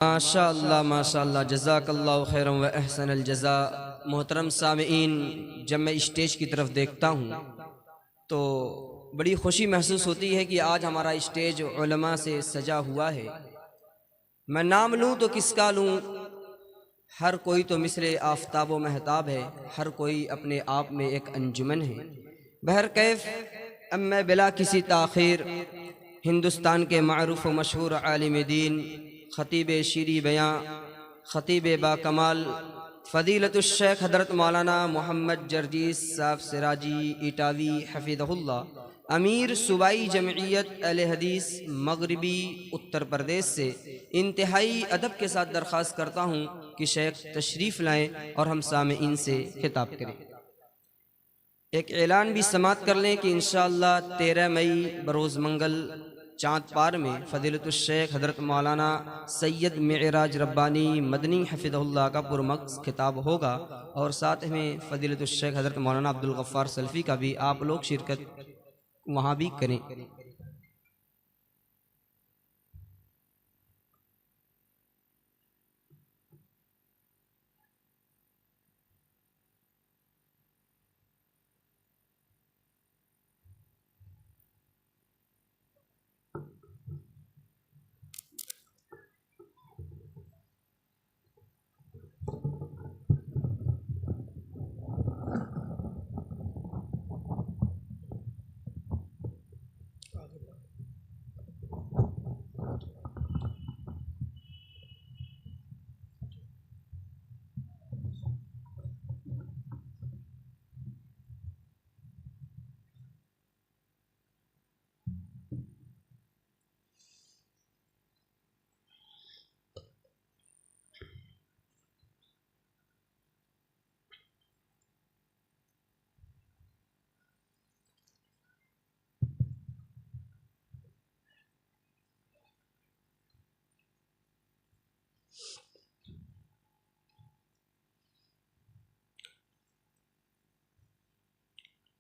माशाअल्लाह जज़ाकल्लाहु खैरन व अहसनल जज़ा। मोहतरम सामीईन, जब मैं स्टेज की तरफ देखता हूँ तो बड़ी खुशी महसूस होती है कि आज हमारा स्टेज उलमा से सजा हुआ है। मैं नाम लूँ तो किसका लूँ, हर कोई तो मिसले आफताब व महताब है, हर कोई अपने आप में एक अंजुमन है। बहर कैफ अब मैं बिला किसी ताख़ीर हिंदुस्तान के मारूफ व मशहूर आलिम दीन, ख़तीब शीरी बयां, ख़तीब बाकमाल फ़दीलतुश शेख हज़रत मौलाना मोहम्मद जर्जीस साहब सिराजी इटावी हफ़िज़हुल्लाह, अमीर सूबाई जमइयत अहले हदीस मगरबी उत्तर प्रदेश से इंतहाई अदब के साथ दरख्वास्त करता हूँ कि शेख तशरीफ़ लाएँ और हम सामीईन से खिताब करें। एक ऐलान भी समात कर लें कि इंशाअल्लाह 13 मई बरोज़ मंगल चाँद पार में फ़दीलतुश शेख हज़रत मौलाना सैयद मेराज रब्बानी मदनी हफ़िज़हुल्लाह का पुरमक्स खिताब होगा और साथ में फ़दीलतुश शेख हज़रत मौलाना अब्दुल गफ़्फ़ार सल्फ़ी का भी आप लोग शिरकत वहाँ भी करें।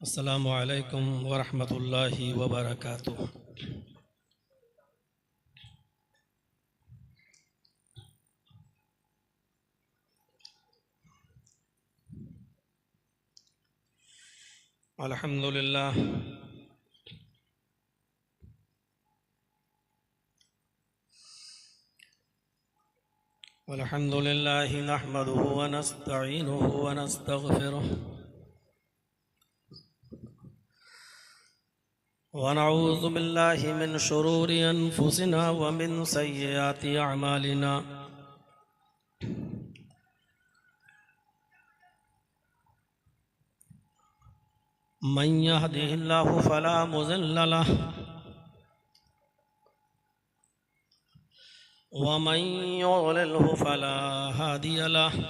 अस्सलामु अलैकुम वरहमतुल्लाहि वबरकातुहू। अल्हम्दुलिल्लाह अल्हम्दुलिल्लाहि नहमदुहु व नस्तईनुहु व नस्तगफिरुहु व नऊज़ु बिल्लाहि मिन शुरूरि अनफुसिना व मिन सय्यिआति अअमालिना। मन यहदिहिल्लाहु फला मुज़िल्ल लहु व मन युज़लिल्हु फला हादिय लहु।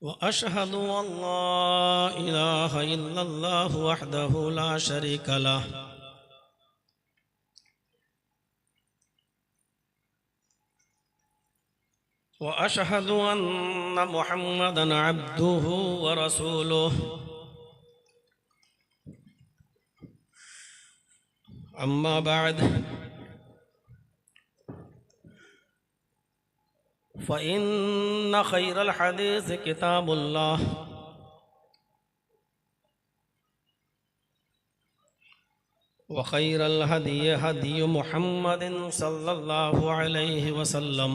व अशहदु अल्ला इलाहा इल्लल्लाहु वहदहु ला शरीका लहु व अशहदु अन्न मुहम्मदन अब्दुहु व रसूलुहु। अम्मा बाद फ़इन्न खैरल हदीस किताबुल्लाह व खैरल हदी हदी मुहम्मदिन सल्लल्लाहु अलैहि वसल्लम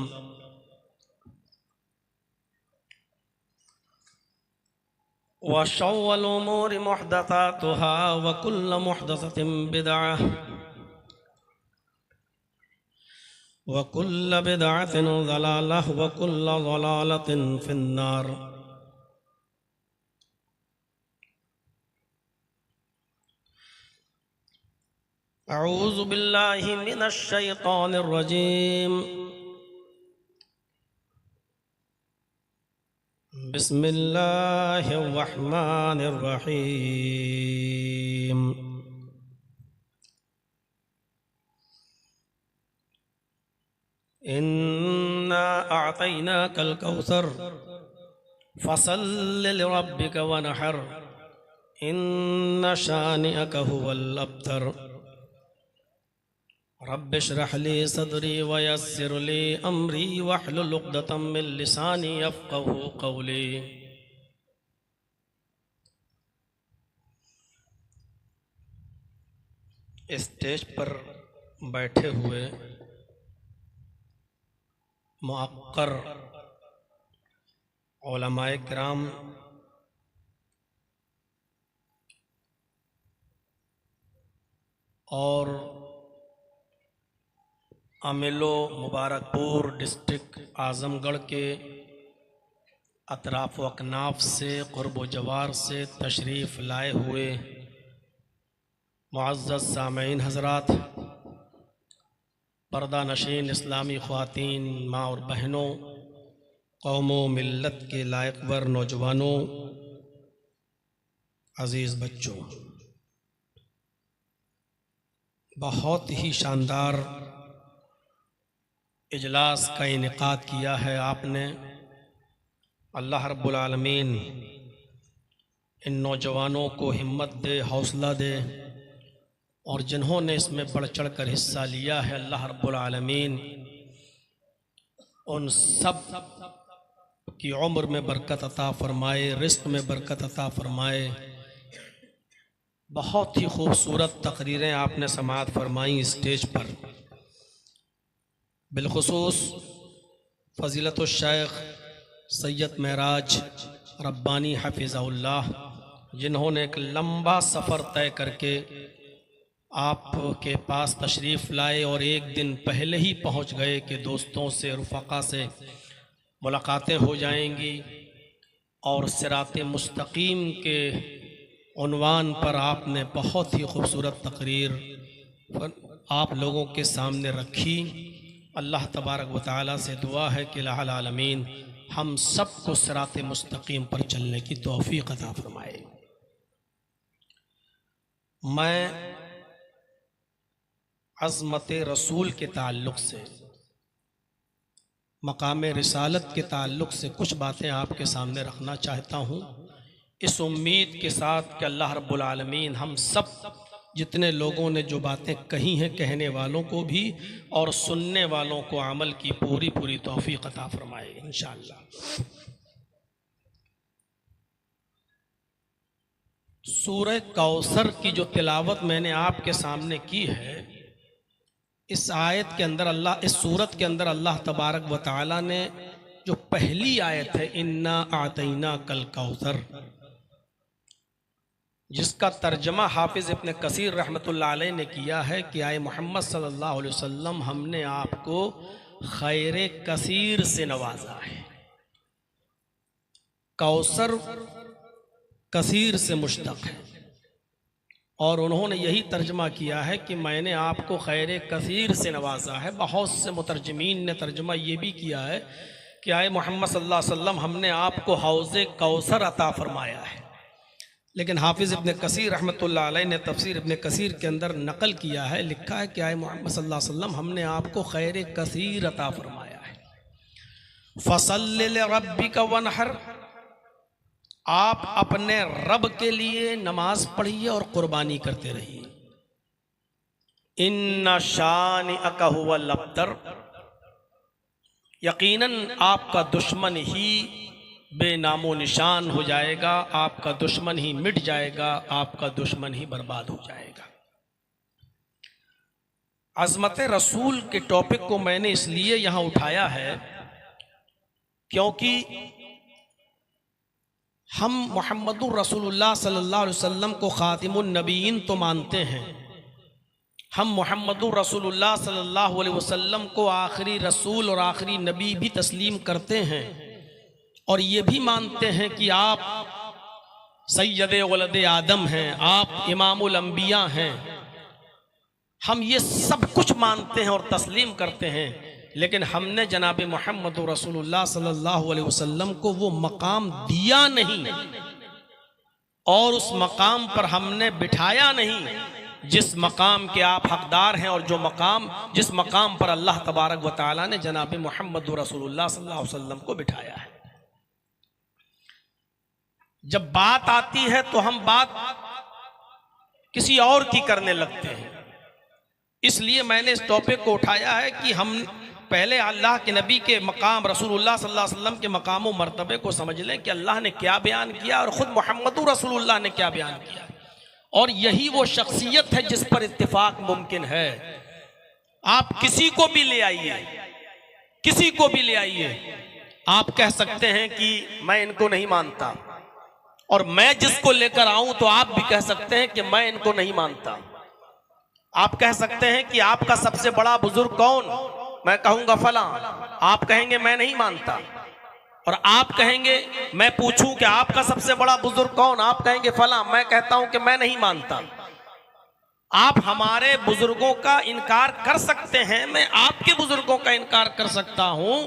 व शर्रिल उमूरि मुहदसातुहा व कुल्लु मुहदसतिन बिदअह व कुल्लु बिदअतिन ज़लालह व कुल्लु ज़लालतिन फिन्नार। अऊज़ु बिल्लाहि मिनश शैतानिर रजीम। बिस्मिल्लाहिर रहमानिर रहीम। इन्ना अअतैनाकल कौसर फसल्लि लिरब्बिक वनहर इन्न शानिअक हुवल अब्तर। रब्बि इश्रह ली सदरी वयस्सिर ली अमरी वहलुल उक़दतम मिन लिसानी यफ़क़हू क़ौली। स्टेज पर बैठे हुए मुअक्कर उलमाए किराम, और अमेलो मुबारकपुर डिस्ट्रिक्ट आज़मगढ़ के अतराफ़ व अकनाफ से क़ुर्ब व जवार से तशरीफ़ लाए हुए मुअज़्ज़ज़ सामईन हज़रात, पर्दा नशीन इस्लामी ख़वातीन, माँ और बहनों, कौमों मिल्लत के लायकवर नौजवानों, अज़ीज़ बच्चों, बहुत ही शानदार इजलास का इनेकाद किया है आपने। अल्लाह रब्बुल आलमीन इन नौजवानों को हिम्मत दे, हौसला दे, और जिन्होंने इसमें बढ़ चढ़ कर हिस्सा लिया है, अल्लाह रब्बुल आलमीन उन सब की उम्र में बरकत अता फ़रमाए, रिज़्क़ में बरकत अता फ़रमाए। बहुत ही खूबसूरत तकरीरें आपने समाअत फरमाई स्टेज पर। बिलखुसूस फ़ज़ीलतुश शेख सैयद महराज रब्बानी हफ़िज़हुल्लाह, जिन्होंने एक लंबा सफ़र तय करके आपके पास तशरीफ़ लाए और एक दिन पहले ही पहुंच गए कि दोस्तों से, रुफ़क़ा से मुलाकातें हो जाएंगी, और सिराते मुस्तकीम के उन्वान पर आपने बहुत ही खूबसूरत तकरीर आप लोगों के सामने रखी। अल्लाह तबारक व तआला से दुआ है कि लाहुल आलमीन हम सब को सिराते मुस्तकीम पर चलने की तौफ़ीक़ अता फ़रमाए। मैं अज़मत रसूल के ताल्लुक़ से, मकाम रिसालत के ताल्लुक़ से कुछ बातें आपके सामने रखना चाहता हूँ, इस उम्मीद के साथ कि अल्लाह रब्बुल आलमीन हम सब जितने लोगों ने जो बातें कही हैं, कहने वालों को भी और सुनने वालों को अमल की पूरी पूरी तौफ़ीक़ अता फ़रमाए इंशाअल्लाह। सूरह कौसर की जो तिलावत मैंने आपके सामने की है, इस आयत के अंदर अल्लाह, इस सूरत के अंदर अल्लाह तबारक व तआला ने जो पहली आयत है, इन्ना आतैना कल कौसर, जिसका तर्जमा हाफिज़ इब्न कसीर रहमतुल्लाह अलैह ने किया है कि आए मोहम्मद सल्लल्लाहु अलैहि वसल्लम, हमने आपको खैर कसीर से नवाजा है। कौसर कसीर से मुश्तक़ है, और उन्होंने यही तर्जमा किया है कि मैंने आपको खैर कसीर से नवाजा है। बहुत से मुतरजमीन ने तर्जमा ये भी किया है कि आए मोहम्मद सल्लल्लाहु अलैहि वसल्लम, हमने आपको हौज़ कौसर अता फ़रमाया है। लेकिन हाफिज़ इब्न कसीर रहमतुल्लाह अलैह ने तफसीर इब्न कसीर के अंदर नकल किया है, लिखा है कि आए मोहम्मद सल्लल्लाहु अलैहि वसल्लम, हमने आपको खैर कसीर अता फ़रमाया है। फ़सल्लि लिरब्बिका वनहर, आप अपने रब के लिए नमाज पढ़िए और कुर्बानी करते रहिए। इन्ना शानिअका हुवल अब्तर, यकीनन आपका दुश्मन ही बेनामो निशान हो जाएगा, आपका दुश्मन ही मिट जाएगा, आपका दुश्मन ही बर्बाद हो जाएगा। अज़मत रसूल के टॉपिक को मैंने इसलिए यहाँ उठाया है क्योंकि हम मुहम्मदुर रसूलुल्लाह सल्लल्लाहु अलैहि वसल्लम को खातिमुन नबीयीन तो मानते हैं, हम मुहम्मदुर रसूलुल्लाह सल्लल्लाहु अलैहि वसल्लम को आखिरी रसूल और आखिरी नबी भी तस्लीम करते हैं, और ये भी मानते हैं कि आप सैयदे वलदे आदम हैं, आप इमामुल अंबिया हैं। हम ये सब कुछ मानते हैं और तस्लीम करते हैं, लेकिन हमने जनाब मोहम्मद रसूलुल्लाह सल्लल्लाहु अलैहि वसल्लम को वो मकाम दिया नहीं और उस मकाम पर हमने बिठाया नहीं जिस मकाम के आप हकदार हैं, और जिस मकाम पर अल्लाह तबारक व तआला ने जनाब मोहम्मद रसूलुल्लाह सल्लल्लाहु अलैहि वसल्लम को बिठाया है। जब बात आती है तो हम बात किसी और की करने लगते हैं। इसलिए मैंने इस टॉपिक को उठाया है कि हम पहले अल्लाह के नबी के मकाम रसूलुल्लाह सल्लल्लाहु अलैहि वसल्लम के मकाम और मर्तबे को समझ लें कि अल्लाह ने क्या बयान किया और ख़ुद मुहम्मदुर रसूलुल्लाह ने क्या बयान किया। और यही वो शख्सियत है जिस पर इत्तिफाक मुमकिन है। आप किसी को भी ले आइए, किसी को भी ले आइए, आप कह सकते हैं कि मैं इनको नहीं मानता, और मैं जिसको लेकर आऊं तो आप भी कह सकते हैं कि मैं इनको नहीं मानता। आप कह सकते हैं कि आपका सबसे बड़ा बुजुर्ग कौन, मैं कहूंगा फला, आप कहेंगे मैं नहीं मानता। और आप कहेंगे, मैं पूछूं कि आपका सबसे बड़ा बुजुर्ग कौन, आप कहेंगे फला, मैं कहता हूं कि मैं नहीं मानता। आप हमारे बुजुर्गों का इनकार कर सकते हैं, मैं आपके बुजुर्गों का इनकार कर सकता हूं,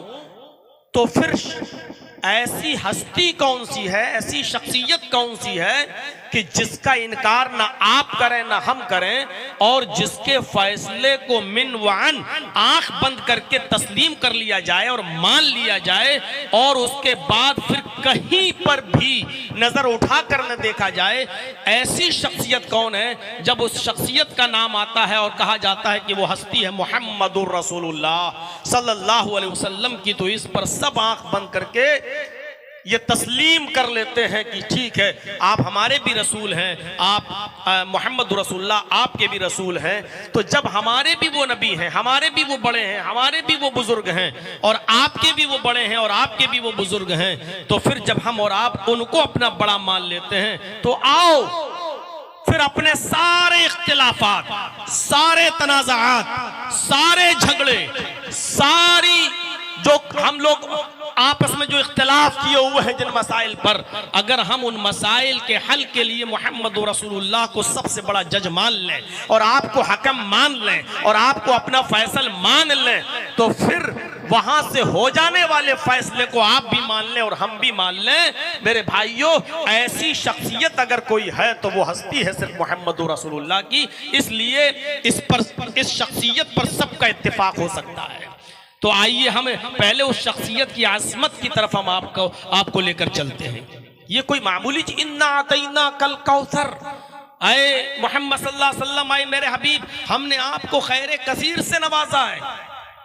तो फिर ऐसी हस्ती कौन सी है, ऐसी शख्सियत कौन सी है कि जिसका इनकार ना आप करें ना हम करें, और जिसके फैसले को मिन वान आंख बंद करके तस्लीम कर लिया जाए और मान लिया जाए, और उसके बाद फिर कहीं पर भी नजर उठा कर न देखा जाए। ऐसी शख्सियत कौन है जब उस शख्सियत का नाम आता है और कहा जाता है कि वो हस्ती है मुहम्मदुर रसूलुल्लाह सल्लल्लाहु अलैहि वसल्लम की, तो इस पर सब आंख बंद करके ये तस्लीम कर लेते हैं कि ठीक है, आप हमारे भी रसूल हैं, आप मोहम्मद रसूलुल्लाह आपके भी रसूल हैं। तो जब हमारे भी वो नबी हैं, हमारे भी वो बड़े हैं, हमारे भी वो बुजुर्ग हैं, और आपके भी वो बड़े हैं और आपके भी वो बुजुर्ग हैं, तो फिर जब हम और आप उनको अपना बड़ा मान लेते हैं, तो आओ फिर अपने सारे इख्तिलाफात, सारे तनाज़ात, सारे झगड़े, सारी जो हम लोग आपस में जो इख्तिलाफ किए हुए हैं जिन मसाइल पर, अगर हम उन मसाइल के हल के लिए मोहम्मद रसूलुल्लाह को सबसे बड़ा जज मान लें और आपको हकम मान लें और आपको अपना फैसल मान लें, तो फिर वहां से हो जाने वाले फैसले को आप भी मान लें और हम भी मान लें। मेरे भाइयों, ऐसी शख्सियत अगर कोई है तो वो हस्ती है सिर्फ मोहम्मद रसूलुल्लाह की। इसलिए इस शख्सियत पर सबका इत्तिफाक हो सकता है। तो आइए हम पहले उस शख्सियत की आज़मत की तरफ हम आपको लेकर चलते हैं। ये कोई मामूली चीज, इन्ना अतैना कल कौसर, आए मोहम्मद सल्लल्लाहु अलैहि वसल्लम, आए मेरे हबीब, हमने आपको खैर कसीर से नवाजा है।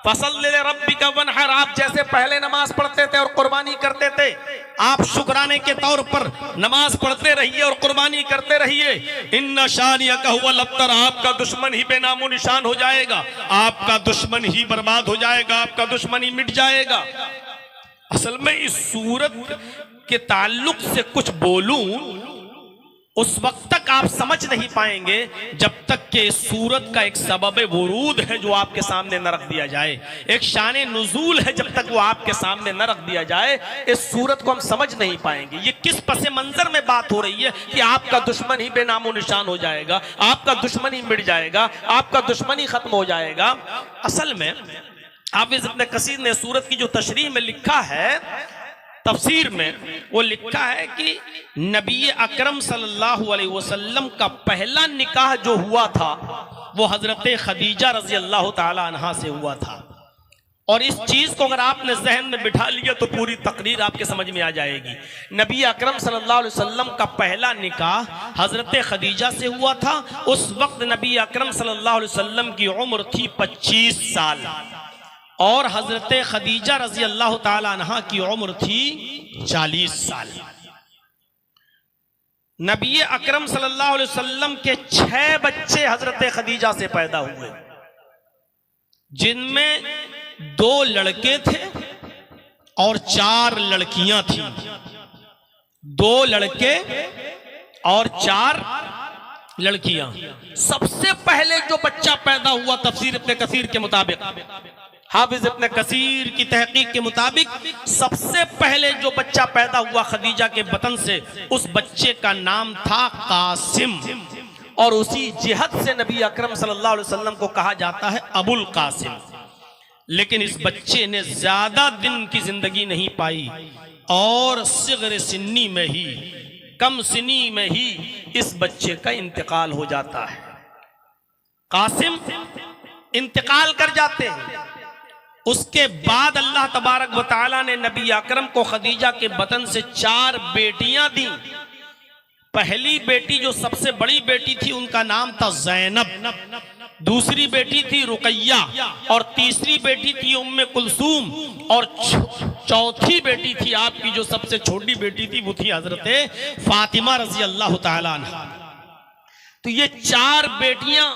फसल्लि लिरब्बिका वनहर, आप जैसे पहले नमाज पढ़ते थे और कुर्बानी करते थे, आप शुक्राने के तौर पर नमाज पढ़ते रहिए और कुर्बानी करते रहिए। इन्ना शानियका हुवल अब्तर, आपका दुश्मन ही बेनामो निशान हो जाएगा, आपका दुश्मन ही बर्बाद हो जाएगा, आपका दुश्मन ही मिट जाएगा। असल में इस सूरत के ताल्लुक से कुछ बोलूं उस वक्त तक आप समझ नहीं पाएंगे जब तक कि इस सूरत का एक सबब वरूद है जो आपके सामने न रख दिया जाए, एक शान नुजूल है, जब तक वो आपके सामने न रख दिया जाए इस सूरत को हम समझ नहीं पाएंगे। ये किस पसे मंजर में बात हो रही है कि आपका दुश्मन ही बेनामो निशान हो जाएगा, आपका दुश्मन ही मिट जाएगा, आपका दुश्मन ही खत्म हो जाएगा। असल में हाफिज इब्न कसीर ने सूरत की जो तशरीह में लिखा है, तफसीर में वो लिखा है कि नबी अकरम सल्लल्लाहु अलैहि वसल्लम का पहला निकाह जो हुआ था वो हजरत खदीजा रजी अल्लाह ताला अन्हा से हुआ था। और इस चीज को अगर आपने जहन में बिठा लिया तो पूरी तकरीर आपके समझ में आ जाएगी। नबी अकरम सल्लल्लाहु अलैहि वसल्लम का पहला निकाह हजरत खदीजा से हुआ था। उस वक्त नबी अकरम सल्लल्लाहु अलैहि वसल्लम की उम्र थी 25 साल और हजरत खदीजा रजी अल्लाह ताला अन्हा की उम्र थी 40 साल। नबी अकरम सल्लल्लाहु अलैहि वसल्लम के 6 बच्चे हजरत खदीजा से पैदा हुए, जिनमें 2 लड़के थे और 4 लड़कियां थीं। 2 लड़के और 4 लड़कियां। सबसे पहले जो बच्चा पैदा हुआ तफसीर इब्न कसीर के मुताबिक, हाफिज इब्न कसीर की तहकीक के मुताबिक सबसे पहले जो बच्चा पैदा हुआ खदीजा के बतन से, उस बच्चे का नाम था कासिम, और उसी जिहद से नबी अकरम सल्लल्लाहु अलैहि वसल्लम को कहा जाता है अबुल कासिम। लेकिन इस बच्चे ने ज्यादा दिन की जिंदगी नहीं पाई और सिग़र सिन्नी में ही, कम सिनी में ही इस बच्चे का इंतकाल हो जाता है। कासिम इंतकाल कर जाते हैं। उसके बाद अल्लाह तबारक व तआला ने नबी अकरम को खदीजा के बतन से 4 बेटियां दी पहली बेटी जो सबसे बड़ी बेटी थी उनका नाम था ज़ैनब, दूसरी बेटी थी रुकैया और तीसरी बेटी थी उम्मे कुलसूम और चौथी बेटी थी आपकी जो सबसे छोटी बेटी थी वो थी हजरत फातिमा रजी अल्लाह ताला अन्हा। तो ये 4 बेटियां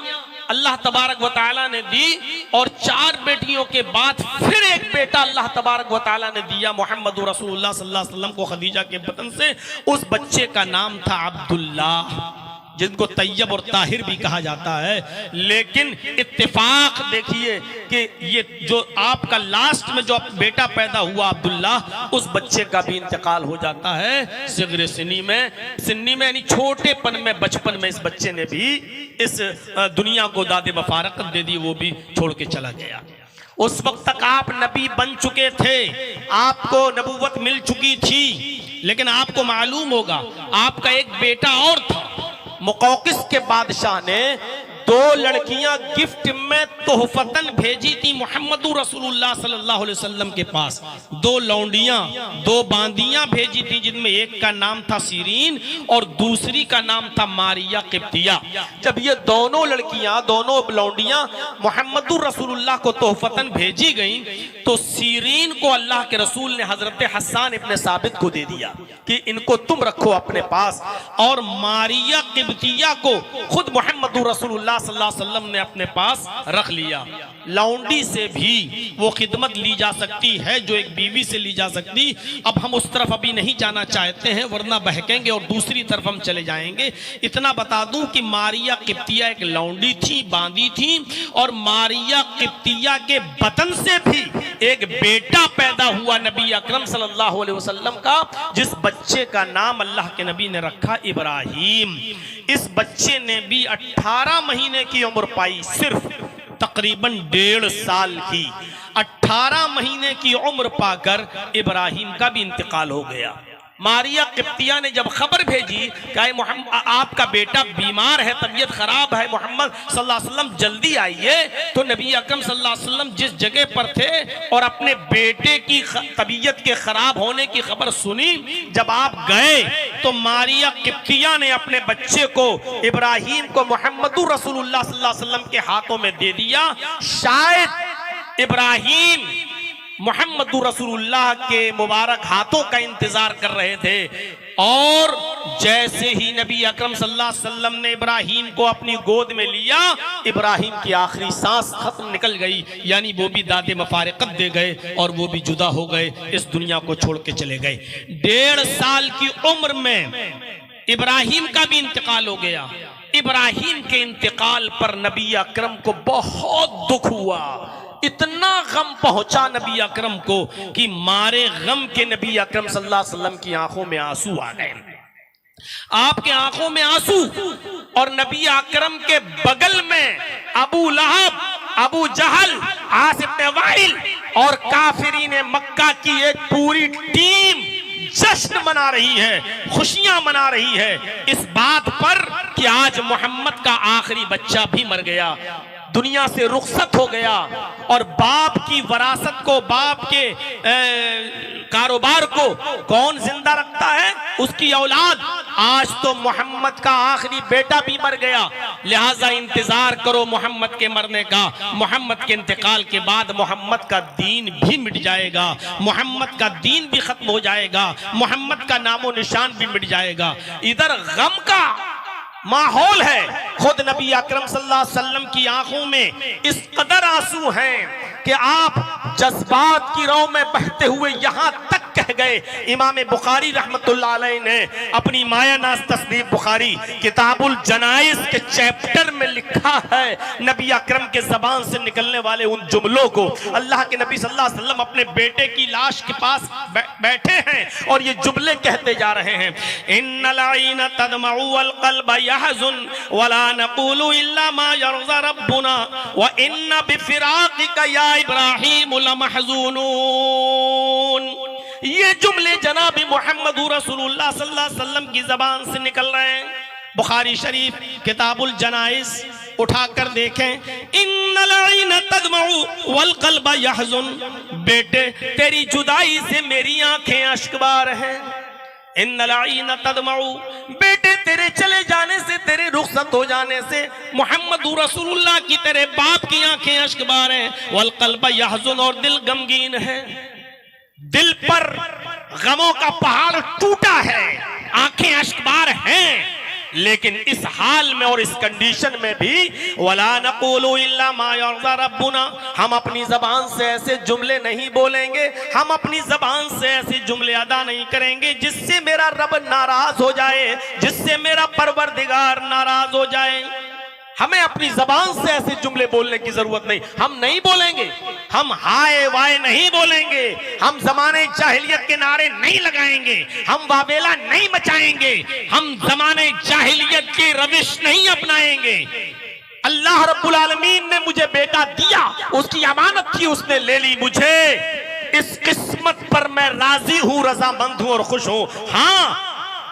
अल्लाह तबारक व तआला ने दी और 4 बेटियों के बाद फिर एक बेटा अल्लाह तबारक व तआला ने दिया मोहम्मद रसूलुल्लाह सल्लल्लाहु अलैहि वसल्लम को खदीजा के बतन से। उस बच्चे का नाम था अब्दुल्ला, जिनको तैयब और ताहिर भी कहा जाता है। लेकिन इत्तेफाक देखिए कि ये जो आपका लास्ट में जो बेटा पैदा हुआ अब्दुल्ला, उस बच्चे का भी इंतकाल हो जाता है सिगरे सिन्नी में यानी छोटेपन में, बचपन में इस बच्चे ने भी इस दुनिया को दादे बफारकत दे दी, वो भी छोड़ के चला गया। उस वक्त तक आप नबी बन चुके थे, आपको नबूवत मिल चुकी थी, लेकिन आपको मालूम होगा आपका एक बेटा और था। मुकौकिस के बादशाह ने 2 लड़कियां गिफ्ट में तोहफतन भेजी थी मोहम्मद रसूलुल्लाह सल्लल्लाहु अलैहि वसल्लम के पास। 2 लौंडियां, 2 बांदियां भेजी थी, जिनमें एक का नाम था सीरीन और दूसरी का नाम था मारिया किप्तिया। जब ये दोनों लड़कियां, दोनों लौंडियां मोहम्मद रसूलुल्लाह को तोहफतन भेजी गई तो सीरीन को अल्लाह के रसूल ने हजरत हसन इब्ने साबित को दे दिया कि इनको तुम रखो अपने पास, और मारिया किप्तिया को खुद मोहम्मद रसूलुल्लाह सल्लल्लाहु अलैहि वसल्लम ने अपने पास रख लिया। लौंडी से भी वो खिदमत ली जा सकती है जो एक बीवी से ली जा सकती। अब हम उस तरफ अभी नहीं जाना चाहते हैं वरना बहकेंगे और दूसरी तरफ हम चले जाएंगे। इतना बता दूं कि मारिया किप्तिया एक लौंडी थी, बांदी थी, और मारिया किप्तिया के बतन से भी एक बेटा पैदा हुआ नबी अकरम सल्लल्लाहु अलैहि वसल्लम का, जिस बच्चे का नाम अल्लाह के नबी ने रखा इब्राहिम। इस बच्चे ने भी 18 महीने की उम्र पाई, सिर्फ तकरीबन 1.5 साल की। 18 महीने की उम्र पाकर इब्राहिम का भी इंतकाल हो गया। मारिया किप्तिया ने जब खबर भेजी कि मोहम्मद आपका बेटा बीमार है, तबीयत खराब है, मोहम्मद सल्लल्लाहु अलैहि वसल्लम जल्दी आइए, तो नबी अकरम सल्लल्लाहु अलैहि वसल्लम जिस जगह पर थे और अपने बेटे की तबीयत के खराब होने की खबर सुनी, जब आप गए तो मारिया किप्तिया ने अपने बच्चे को इब्राहिम को मोहम्मद रसूलुल्लाह सल्लल्लाहु अलैहि वसल्लम के हाथों में दे दिया। शायद इब्राहिम मोहम्मद रसूलुल्लाह के मुबारक हाथों का इंतजार कर रहे थे, और जैसे ही नबी अकरम सल्लल्लाहु अलैहि वसल्लम ने इब्राहिम को अपनी गोद में लिया, इब्राहिम की आखिरी सांस खत्म निकल गई, यानी वो भी दादे मफारिकत दे गए और वो भी जुदा हो गए, इस दुनिया को छोड़ के चले गए। 1.5 साल की उम्र में इब्राहिम का भी इंतकाल हो गया। इब्राहिम के इंतकाल पर नबी अकरम को बहुत दुख हुआ, इतना गम पहुंचा नबी अकरम को कि मारे गम के नबी अकरम सल्लल्लाहु अलैहि वसल्लम की आंखों में आंसू आ गए। आपके आंखों में आंसू, और नबी अकरम के बगल में अबू लहब, अबू जहल, आस इब्न वाइल और काफिरीन मक्का की एक पूरी टीम जश्न मना रही है, खुशियां मना रही है इस बात पर कि आज मोहम्मद का आखिरी बच्चा भी मर गया, दुनिया से रुखसत हो गया, और बाप की वरासत को, बाप के कारोबार को कौन जिंदा रखता है? उसकी औलाद। आज तो मोहम्मद का आखिरी बेटा भी मर गया, लिहाजा इंतजार करो मोहम्मद के मरने का। मोहम्मद के इंतकाल के बाद मोहम्मद का दीन भी मिट जाएगा, मोहम्मद का दीन भी खत्म हो जाएगा, मोहम्मद का नामो निशान भी मिट जाएगा। इधर गम का माहौल है, खुद नबी अकरम सल्लल्लाहु अलैहि वसल्लम की आंखों में इस कदर आंसू हैं कि आप जज्बात की रौ में बहते हुए यहां तक कह गए। इमाम बुखारी रहमतुल्लाह अलैह ने अपनी मायानाज़ तस्नीफ बुखारी किताबुल जनाइज के चैप्टर में लिखा है, नबी अकरम के जबान से निकलने वाले उन जुमलों को। अल्लाह के नबी सल्लल्लाहु अलैहि वसल्लम अपने बेटे की लाश के पास बैठे हैं और ये जुमले कहते जा रहे हैं, इन्नल ऐन तदमउ वल क़ल्ब यहज़ुन वला नक़ूलु इल्ला मा यरज़ा रब्बुना व इन्ना बिफ़िराक़िका या इब्राहीम लमहज़ूनून। ये जुमले जनाब मोहम्मद रसूलुल्लाह सल्लल्लाहु अलैहि वसल्लम की जबान से निकल रहे हैं। बुखारी शरीफ किताबुल जनाइज उठाकर देखें, इन्नल ऐन तदमउ वल क़ल्ब यहज़ुन, बेटे तेरी जुदाई से मेरी आंखें अश्कबार हैं। इन्नल आईना तदमऊ, बेटे तेरे चले जाने से, तेरे रुखसत हो जाने से मुहम्मदुर रसूलुल्लाह की तेरे बाप की आंखें अश्कबार हैं, वल क़ल्ब यहज़ुन, और दिल गमगीन है, दिल पर गमों का पहाड़ टूटा है, आंखें अश्कबार हैं। लेकिन इस हाल में और इस कंडीशन में भी वला नक़ूलु इल्ला मा यर्ज़ा रब्बुना, हम अपनी जबान से ऐसे जुमले नहीं बोलेंगे, हम अपनी जबान से ऐसे जुमले अदा नहीं करेंगे जिससे मेरा रब नाराज हो जाए, जिससे मेरा परवरदिगार नाराज हो जाए। हमें अपनी जबान से ऐसे जुमले बोलने की जरूरत नहीं, हम नहीं बोलेंगे, हम हाय वाय नहीं बोलेंगे, हम जमाने जाहिलियत के नारे नहीं लगाएंगे, हम वावेला नहीं मचाएंगे, हम जमाने जाहिलियत की रविश नहीं अपनाएंगे। अल्लाह रब्बुल आलमीन ने मुझे बेटा दिया, उसकी अमानत थी, उसने ले ली मुझे, इस किस्मत पर मैं राजी हूं, रजामंद हूं और खुश हूं। हाँ,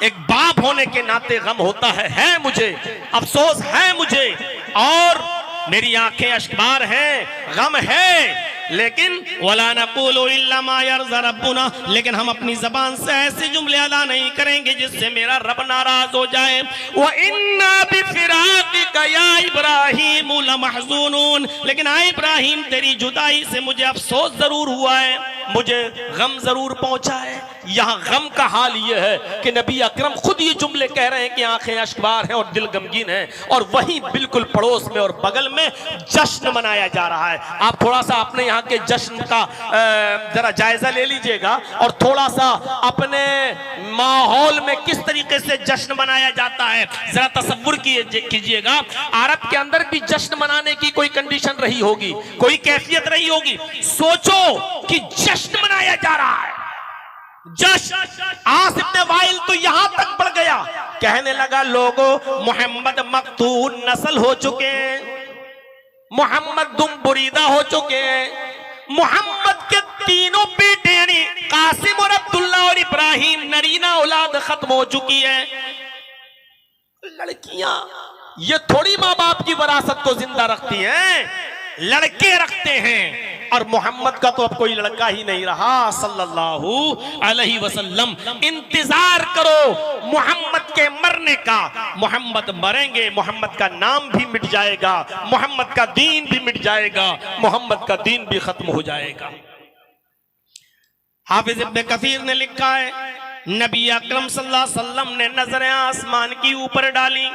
एक बाप होने के नाते गम होता है मुझे, अफसोस है मुझे, और मेरी आंखें अश्कबार हैं, गम है। लेकिन वला नक़ूलु इल्ला मा यर्ज़ा रब्बुना, लेकिन हम अपनी जबान से ऐसे जुमले अदा नहीं करेंगे जिससे मेरा रब नाराज हो जाए। व इन्ना बिफ़िराक़िका या इब्राहीम लमहज़ूनून, लेकिन आ इब्राहिम तेरी जुदाई से मुझे अफसोस जरूर हुआ है, मुझे गम जरूर पहुंचा है। यहाँ गम का हाल ये है कि नबी अकरम खुद ये जुमले कह रहे हैं कि आंखें अश्कबार हैं और दिल गमगीन है, और वहीं बिल्कुल पड़ोस में और बगल में जश्न मनाया जा रहा है। आप थोड़ा सा अपने यहाँ के जश्न का जरा जायजा ले लीजिएगा और थोड़ा सा अपने माहौल में किस तरीके से जश्न मनाया जाता है जरा तसव्वुर कीजिएगा। अरब के अंदर भी जश्न मनाने की कोई कंडीशन रही होगी, कोई कैफियत रही होगी। सोचो कि जश्न मनाया जा रहा है, जश्न। आस इब्न वाइल तो यहां तक बढ़ गया, कहने लगा लोगों मोहम्मद मक्तूल नस्ल हो चुके हैं, मोहम्मद दुम बुरीदा हो चुके हैं, मोहम्मद के तीनों बेटे यानी कासिम और अब्दुल्ला और इब्राहिम नरीना औलाद खत्म हो चुकी है। लड़कियां ये थोड़ी माँ बाप की विरासत को जिंदा रखती हैं, लड़के रखते हैं। और मोहम्मद का तो अब कोई लड़का ही नहीं रहा सल्लल्लाहु अलैहि वसल्लम। इंतजार करो मोहम्मद के मरने का, मोहम्मद मरेंगे, मोहम्मद का नाम भी मिट जाएगा, मोहम्मद का दीन भी मिट जाएगा, मोहम्मद का दीन भी खत्म हो जाएगा। हाफिज इब्न कसीर ने लिखा है, नबी अकरम सल्लल्लाहु अलैहि वसल्लम ने नजरें आसमान की ऊपर डाली,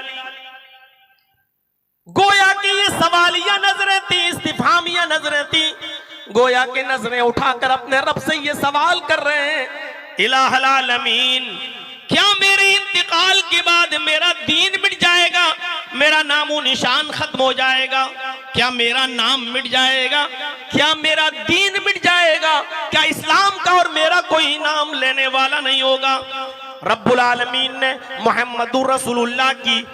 गोया कि ये सवालिया नजरें थी, इस्तिफामिया नजरें थी, गोया के नजरें उठाकर अपने रब से ये सवाल कर रहे हैं, इलाहुल आलमीन क्या मेरे इंतकाल के बाद मेरा दीन मिट जाएगा, मेरा नामो निशान खत्म हो जाएगा, क्या मेरा नाम मिट जाएगा, क्या मेरा दीन मिट जाएगा, क्या इस्लाम का और मेरा कोई नाम लेने वाला नहीं होगा। रब्बुल आलमीन ने मुहम्मदुर रसूलुल्लाह की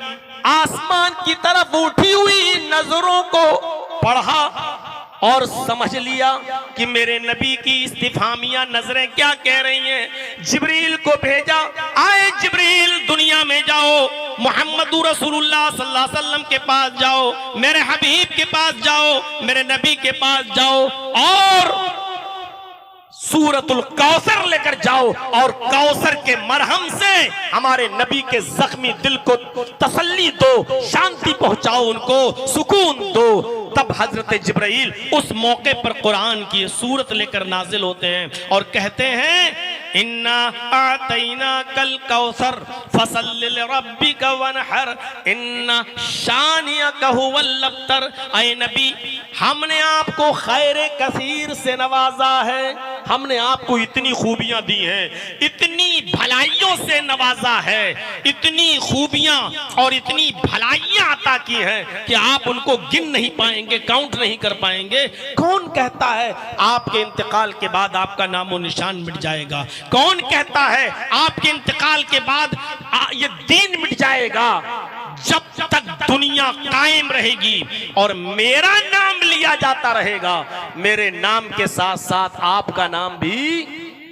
आसमान की तरफ उठी हुई नजरों को पढ़ा और समझ लिया कि मेरे नबी की इस्तिफामिया नजरें क्या कह रही हैं। जिब्रील को भेजा, आए जिब्रील दुनिया में जाओ, मुहम्मदुर रसूलुल्लाह सल्लल्लाहु अलैहि वसल्लम के पास जाओ, मेरे हबीब के पास जाओ, मेरे नबी के पास जाओ और सूरतुल कौसर लेकर जाओ और कौसर के मरहम से हमारे नबी के जख्मी दिल को तसल्ली दो, शांति पहुंचाओ, उनको सुकून दो। तब हजरत जिब्राइल उस मौके पर कुरान की सूरत लेकर नाजिल होते हैं और कहते हैं, इन्ना आतैना कल कौसर फसल्लि लिरब्बिका वनहर इन्ना शानियका हुवल अब्तर। ऐ नबी, हमने आपको खैर कसीर से नवाजा है, हमने आपको इतनी खूबियां दी हैं, इतनी भलाइयों से नवाजा है, इतनी खूबियां और इतनी भलाइयां अता की हैं कि आप उनको गिन नहीं पाएंगे, काउंट नहीं कर पाएंगे। कौन कहता है आपके इंतकाल के बाद आपका नामो निशान मिट जाएगा? कौन कहता है आपके इंतकाल के बाद ये दीन मिट जाएगा? जब तक दुनिया कायम रहेगी और मेरा नाम लिया जाता रहेगा, मेरे नाम के साथ साथ आपका नाम भी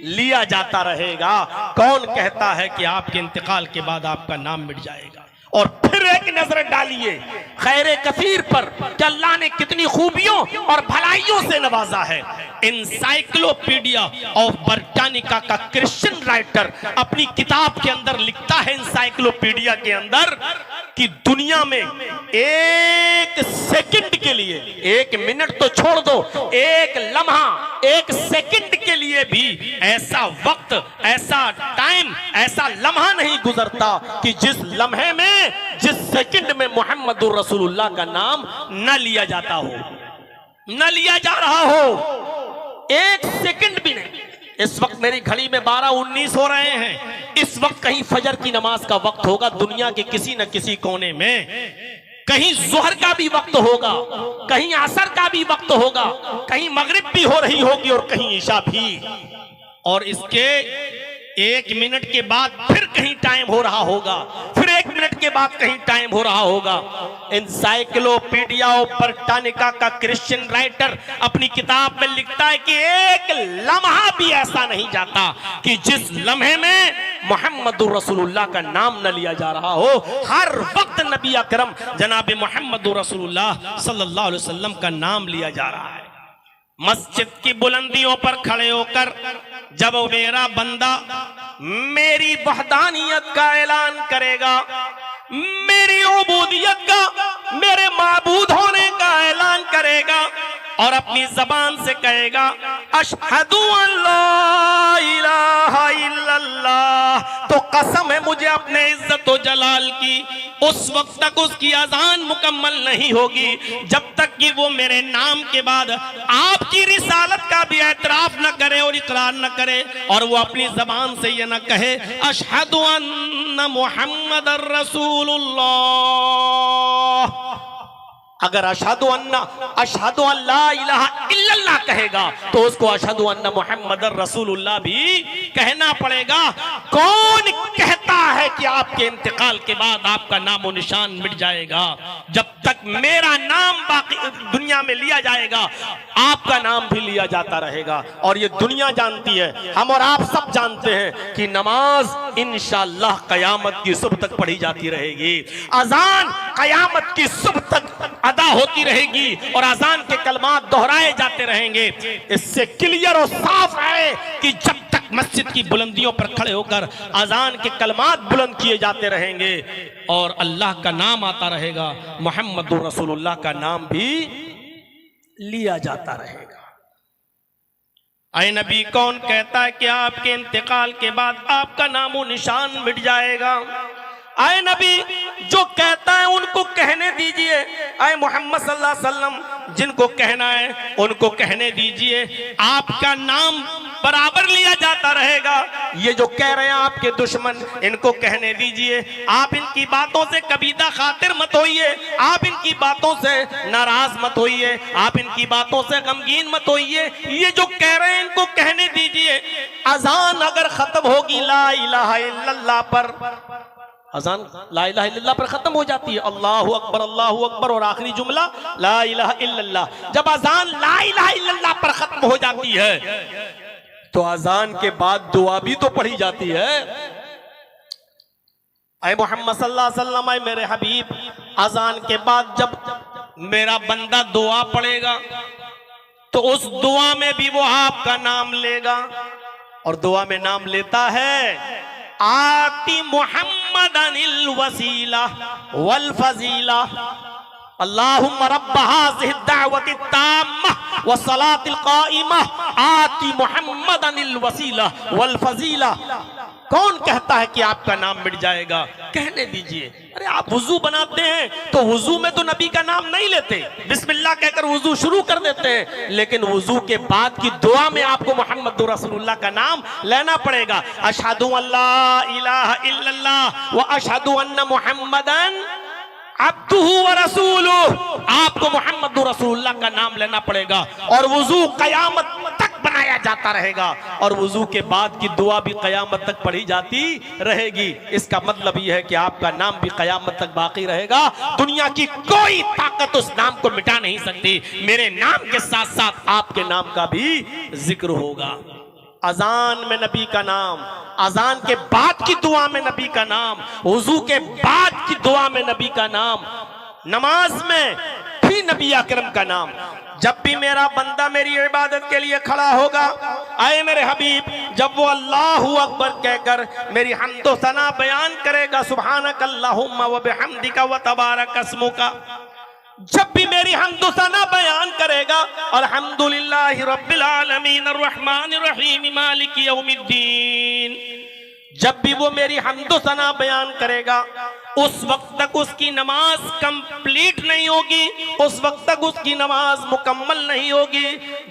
लिया जाता रहेगा। कौन कहता है कि आपके इंतकाल के बाद आपका नाम मिट जाएगा? और फिर एक नजर डालिए खैर कसीर पर कि अल्लाह ने कितनी खूबियों और भलाइयों से नवाजा है। इंसाइक्लोपीडिया ऑफ ब्रिटानिका का क्रिश्चियन राइटर अपनी किताब के अंदर लिखता है, इंसाइक्लोपीडिया के अंदर, कि दुनिया में एक सेकंड के लिए, एक मिनट तो छोड़ दो, एक लम्हा, एक सेकंड के लिए भी ऐसा वक्त, ऐसा टाइम, ऐसा लम्हा नहीं गुजरता कि जिस लम्हे में, जिस सेकंड में मोहम्मदुर रसूलुल्लाह का नाम न लिया जाता हो, न लिया जा रहा हो। एक सेकंड भी नहीं। इस वक्त मेरी घड़ी में 12:19 हो रहे हैं। इस वक्त कहीं फजर की नमाज का वक्त होगा दुनिया के किसी न किसी कोने में, कहीं जोहर का भी वक्त होगा, कहीं असर का भी वक्त होगा, कहीं मगरिब भी हो रही होगी और कहीं ईशा भी। और इसके एक मिनट के बाद फिर कहीं टाइम हो रहा होगा, फिर एक मिनट के बाद कहीं टाइम हो रहा होगा। इंसाइक्लोपीडिया ऑफ ब्रिटानिका का क्रिश्चियन राइटर अपनी किताब में लिखता है कि एक लम्हा भी ऐसा नहीं जाता कि जिस लम्हे में मोहम्मदुर रसूलुल्लाह का नाम न लिया जा रहा हो। हर वक्त नबी अकरम जनाब मोहम्मदुर रसूलुल्लाह सल्लल्लाहु अलैहि वसल्लम का नाम लिया जा रहा है। मस्जिद की बुलंदियों पर खड़े होकर जब मेरा बंदा मेरी वहदानियत का ऐलान करेगा, मेरी उबूदियत का, मेरे माबूद होने का ऐलान करेगा और अपनी जबान से कहेगा अशहदु अल्ला इलाहा इल्लल्लाह, तो कसम है मुझे अपने इज्जत व जलाल की, उस वक्त तक उसकी अजान मुकम्मल नहीं होगी जब तक कि वो मेरे नाम के बाद आपकी रिसालत का भी एतराफ न करे और इकरार न करे, और वो अपनी जबान से ये न कहे अशहदु अन्ना मुहम्मदर रसूलुल्लाह। अगर अशहदु अल्ला इलाहा इल्लल्लाह कहेगा तो उसको अशहदु अन्ना मुहम्मदर रसूलुल्लाह भी कहना पड़ेगा। कौन कहता है कि आपके इंतकाल के बाद आपका नामो निशान मिट जाएगा? जब तक मेरा नाम बाकी दुनिया में लिया जाएगा आपका नाम भी लिया जाता रहेगा। और ये दुनिया जानती है, हम और आप सब जानते हैं कि नमाज इंशाअल्लाह कयामत की सुबह तक पढ़ी जाती रहेगी, अजान कयामत की सुबह तक अदा होती रहेगी और अजान के कलमात दोहराए जाते रहेंगे। इससे क्लियर और साफ है कि जब तक मस्जिद की बुलंदियों पर खड़े होकर अजान के कलमात बुलंद किए जाते रहेंगे और अल्लाह का नाम आता रहेगा, मोहम्मदुर रसूलुल्लाह का नाम भी लिया जाता रहेगा। ऐ नबी, कौन कहता है कि आपके इंतकाल के बाद आपका नामो निशान मिट जाएगा? आए नबी, जो कहता है उनको कहने दीजिए। आए मोहम्मद सल्लल्लाहु अलैहि वसल्लम, जिनको कहना है उनको कहने दीजिए, आपका नाम बराबर लिया जाता रहेगा। ये जो कह रहे हैं आपके दुश्मन, इनको कहने दीजिए, आप इनकी बातों से कबीदा खातिर मत होइए, आप इनकी बातों से नाराज मत होइए, आप इनकी बातों से गमगीन मत होइए। ये जो कह रहे हैं इनको कहने दीजिए। अजान अगर खत्म होगी ला इलाहा इल्लल्लाह पर, अजान ला इलाहा इल्लल्लाह पर खत्म हो जाती है, अल्लाहु अकबर और आखिरी जुमला ला इलाहा इल्लल्लाह। जब अजान ला इलाहा इल्लल्लाह पर खत्म हो जाती है तो अजान के बाद दुआ भी तो पढ़ी जाती है। ऐ मोहम्मद सल्लल्लाहु अलैहि वसल्लम, ऐ मेरे हबीब, अजान के बाद जब मेरा बंदा दुआ पढ़ेगा तो उस दुआ में भी वो आपका नाम लेगा और दुआ में नाम लेता है आती मुहम्मदनिल वसीला वल फजीला अल्लाहुम्मा रब्ब हाज़िहि दावति ताम्मा व सलातिल काइमा आती मुहम्मदनिल वसीला वल फजीला। कौन कहता है कि आपका नाम मिट जाएगा? कहने दीजिए। अरे आप वुजू बनाते हैं तो वुजू में तो नबी का नाम नहीं लेते, बिस्मिल्लाह कहकर वुजू शुरू कर देते हैं, लेकिन वुजू के बाद की दुआ में आपको मोहम्मद रसूलुल्लाह का नाम लेना पड़ेगा। अशहदु अल्ला इलाहा इल्लल्लाह व अशहदु अन्ना मुहम्मदन अब्दुहु व रसूलुहु। आपको मोहम्मद रसूलुल्लाह का नाम लेना पड़ेगा और वुजू कयामत तक बनाया जाता रहेगा और वुजू के बाद की दुआ भी कयामत तक पढ़ी जाती रहेगी। इसका मतलब यह है कि आपका नाम भी कयामत तक बाकी रहेगा। दुनिया की कोई ताकत उस नाम को मिटा नहीं सकती। मेरे नाम के साथ साथ आपके नाम का भी जिक्र होगा। अजान में नबी का नाम, अजान के बाद की दुआ में नबी का नाम, वुजू के बाद की दुआ में नबी का नाम, नमाज में भी नबी अकरम का नाम। जब भी मेरा बंदा मेरी इबादत के लिए खड़ा होगा, आए मेरे हबीब, जब वो अल्लाहु अकबर कहकर मेरी हम्दो सना बयान करेगा, सुभानक अल्लाहुम्मा व बिहम्दिका व तबारक अस्मुका, जब भी मेरी हम्दो सना बयान करेगा, अल्हम्दुलिल्लाहि रब्बिल आलमीन अर्रहमानिर रहीम मालिकी यौमिद्दीन, जब भी वो मेरी हम्दो सना बयान करेगा, उस वक्त तक उसकी नमाज कंप्लीट नहीं होगी, उस वक्त तक उसकी नमाज मुकम्मल नहीं होगी,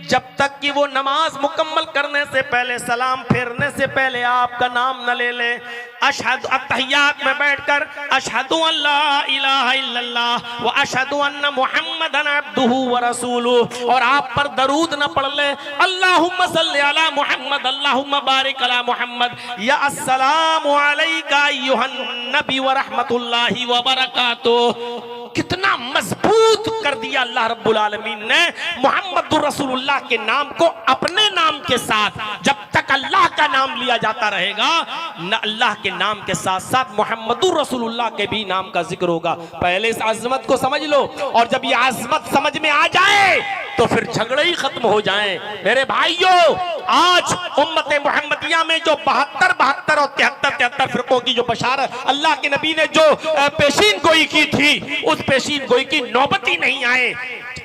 जब तक कि वो नमाज मुकम्मल करने से पहले, सलाम फेरने से पहले आपका नाम न ले ले। अशहदु, अत्तहियात में बैठकर अशहदु अल्ला इलाहा इल्लल्लाह व अशहदु अन्ना मुहम्मदन अब्दुहु व रसूलुहु, और आप पर दरूद न पढ़ ले, अल्लाहुम्मा सल्लि अला मुहम्मद, अल्लाहुम्मा बारिक अला मुहम्मद, या अस्सलामु अलैका अय्युहन नबी व रहमतुल्लाहि व बरकातुहू। कितना मजबूत कर दिया अल्लाह रब्बुल आलमीन ने मुहम्मदुर रसूलुल्लाह के नाम को अपने नाम के साथ। जब तक अल्लाह का नाम लिया जाता रहेगा, न अल्लाह के नाम के साथ साथ मुहम्मदुर रसूलुल्लाह के भी नाम का जिक्र होगा। पहले इस अजमत को समझ लो, और जब ये अजमत समझ में आ जाए तो फिर झगड़े ही खत्म हो जाएं। मेरे भाइयों, आज उम्मत मुहम्मदिया में जो 72 और 73 फिरकों की जो बशारत अल्लाह के नबी ने जो पेशीन गोई की थी, उस पेशीन गोई की नौबत ही नहीं आए।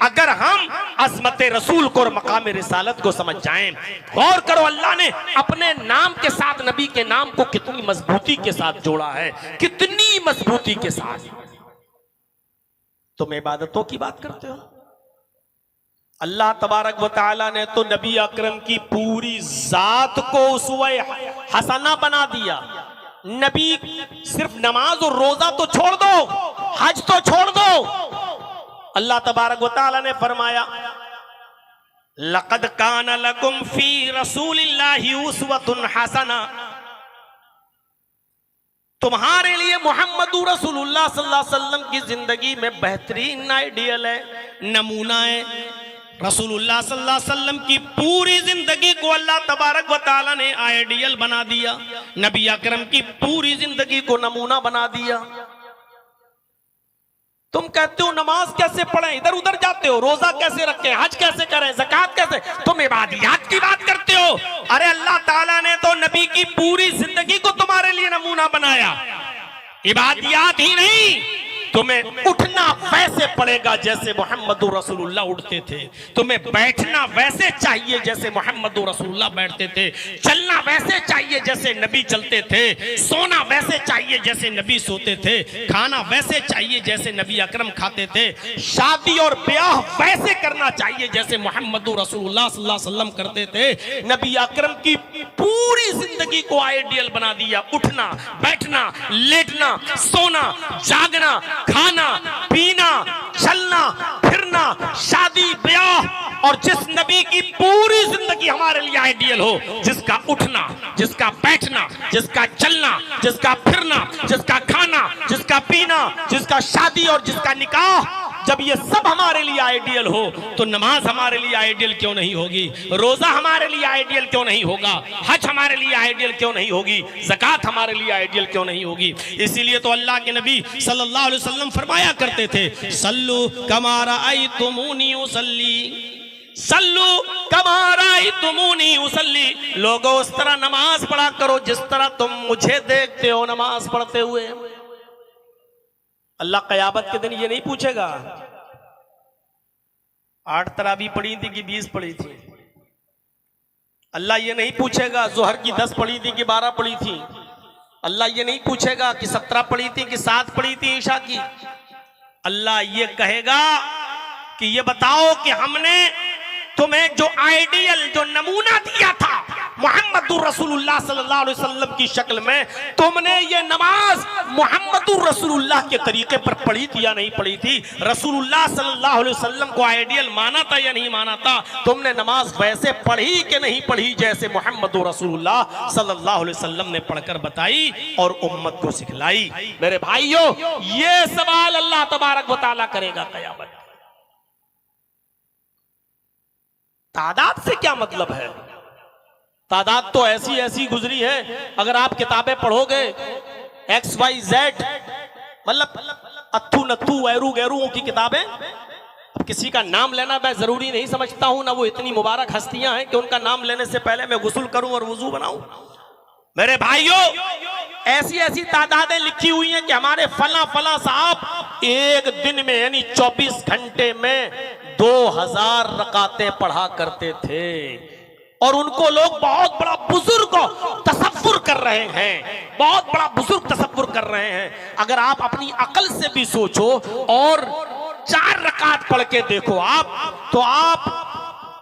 अगर हम अज़मत रसूल को और मकाम रिसालत को समझ जाएं, गौर करो, अल्लाह ने अपने नाम के साथ नबी के नाम को कितनी मजबूती के साथ जोड़ा है, कितनी मजबूती के साथ। तुम इबादतों की बात करते हो, अल्लाह तबारक व तआला ने तो नबी अकरम की पूरी जात को उसवा हसना बना दिया। नबी सिर्फ नमाज और रोजा तो छोड़ दो, हज तो छोड़ दो, अल्लाह तबारक व तआला ने फरमाया, लक़द कान लकुम फी रसूलिल्लाहि उस्वतुन हसना, तुम्हारे लिए मुहम्मदुर रसूलुल्लाह सल्लल्लाहु अलैहि वसल्लम की जिंदगी में बेहतरीन आइडियल है, नमूना है। रसूलुल्लाह सल्लल्लाहु अलैहि वसल्लम की पूरी जिंदगी को अल्लाह तबारक व तआला ने आइडियल बना दिया, नबी अकरम की पूरी जिंदगी को नमूना बना दिया। तुम कहते हो नमाज कैसे पढ़ें, इधर उधर जाते हो, रोजा कैसे रखें, हज कैसे करें, ज़कात कैसे, तुम इबादियात की बात करते हो। अरे अल्लाह ताला ने तो नबी की पूरी जिंदगी को तुम्हारे लिए नमूना बनाया। इबादियात ही नहीं, तुम्हें उठना वैसे पड़ेगा जैसे मुहम्मदुर रसूलुल्लाह उठते थे, तुम्हें बैठना वैसे चाहिए जैसे मुहम्मदुर रसूलुल्लाह बैठते थे, चलना वैसे चाहिए जैसे नबी चलते थे, सोना वैसे चाहिए जैसे नबी सोते थे, खाना वैसे चाहिए जैसे नबी अकरम खाते थे, शादी और ब्याह वैसे करना चाहिए जैसे मुहम्मदुर रसूलुल्लाह सल्लल्लाहु अलैहि वसल्लम करते थे। नबी अकरम की पूरी जिंदगी को आइडियल बना दिया, उठना बैठना, लेटना, सोना, जागना, खाना पीना, चलना फिरना, शादी ब्याह। और जिस नबी की पूरी जिंदगी हमारे लिए आइडियल हो, जिसका उठना, जिसका बैठना, जिसका चलना, जिसका फिरना, जिसका खाना, जिसका पीना, जिसका शादी और जिसका निकाह, जब ये सब हमारे लिए आइडियल हो तो नमाज हमारे लिए आइडियल क्यों नहीं होगी, रोजा हमारे लिए आइडियल क्यों नहीं होगा, हज हमारे लिए आइडियल क्यों नहीं होगी, ज़कात हमारे लिए आइडियल क्यों नहीं होगी। इसीलिए तो अल्लाह के नबी सल्लल्लाहु अलैहि वसल्लम फरमाया करते थे, सल्लु कमा रअयतुमूनी उसल्ली, सल्लु कमा रअयतुमूनी उसल्ली, लोगों उस तरह नमाज पढ़ा करो जिस तरह तुम मुझे देखते हो नमाज पढ़ते हुए। अल्लाह क़यामत के दिन ये नहीं पूछेगा 8 तरावी पढ़ी थी कि 20 पढ़ी थी, अल्लाह ये नहीं पूछेगा जोहर की 10 पढ़ी थी कि 12 पढ़ी थी, अल्लाह ये नहीं पूछेगा कि 17 पढ़ी थी कि 7 पढ़ी थी ईशा की। अल्लाह ये कहेगा कि ये बताओ कि हमने तुम्हें जो आइडियल, जो नमूना दिया था मुहम्मदुर रसूलुल्लाह सल्लल्लाहु अलैहि वसल्लम की शक्ल में, तुमने ये नमाज मुहम्मदुर रसूलुल्लाह के तरीके पर पढ़ी थी या नहीं पढ़ी थी, रसूलुल्लाह सल्लल्लाहु अलैहि वसल्लम को आइडियल माना था या नहीं माना था, तुमने नमाज वैसे पढ़ी कि नहीं पढ़ी जैसे मुहम्मदुर रसूलुल्लाह सल्लल्लाहु अलैहि वसल्लम ने पढ़कर बताई और उम्मत को सिखलाई। मेरे भाइयों, ये सवाल अल्लाह तबारक व तआला करेगा क़यामत। तादाद से क्या मतलब है, तादाद तो ऐसी ऐसी गुजरी है, अगर आप किताबें पढ़ोगे XYZ, मतलब अत्थू नत्थू वैरू गैरुओं की किताबें। अब किसी का नाम लेना मैं जरूरी नहीं समझता हूं, ना वो इतनी मुबारक हस्तियां हैं कि उनका नाम लेने से पहले मैं गुस्ल करूं और वुजू बनाऊं। मेरे भाइयों, ऐसी ऐसी तादादें लिखी हुई हैं कि हमारे फला फला साहब एक दिन में यानी 24 घंटे में 2000 रकातें पढ़ा करते थे, और उनको लोग बहुत बड़ा बुजुर्ग तसव्वुर कर रहे हैं, बहुत बड़ा बुजुर्ग तसव्वुर कर रहे हैं। अगर आप अपनी अकल से भी सोचो और 4 रकात पढ़ के देखो आप, तो आप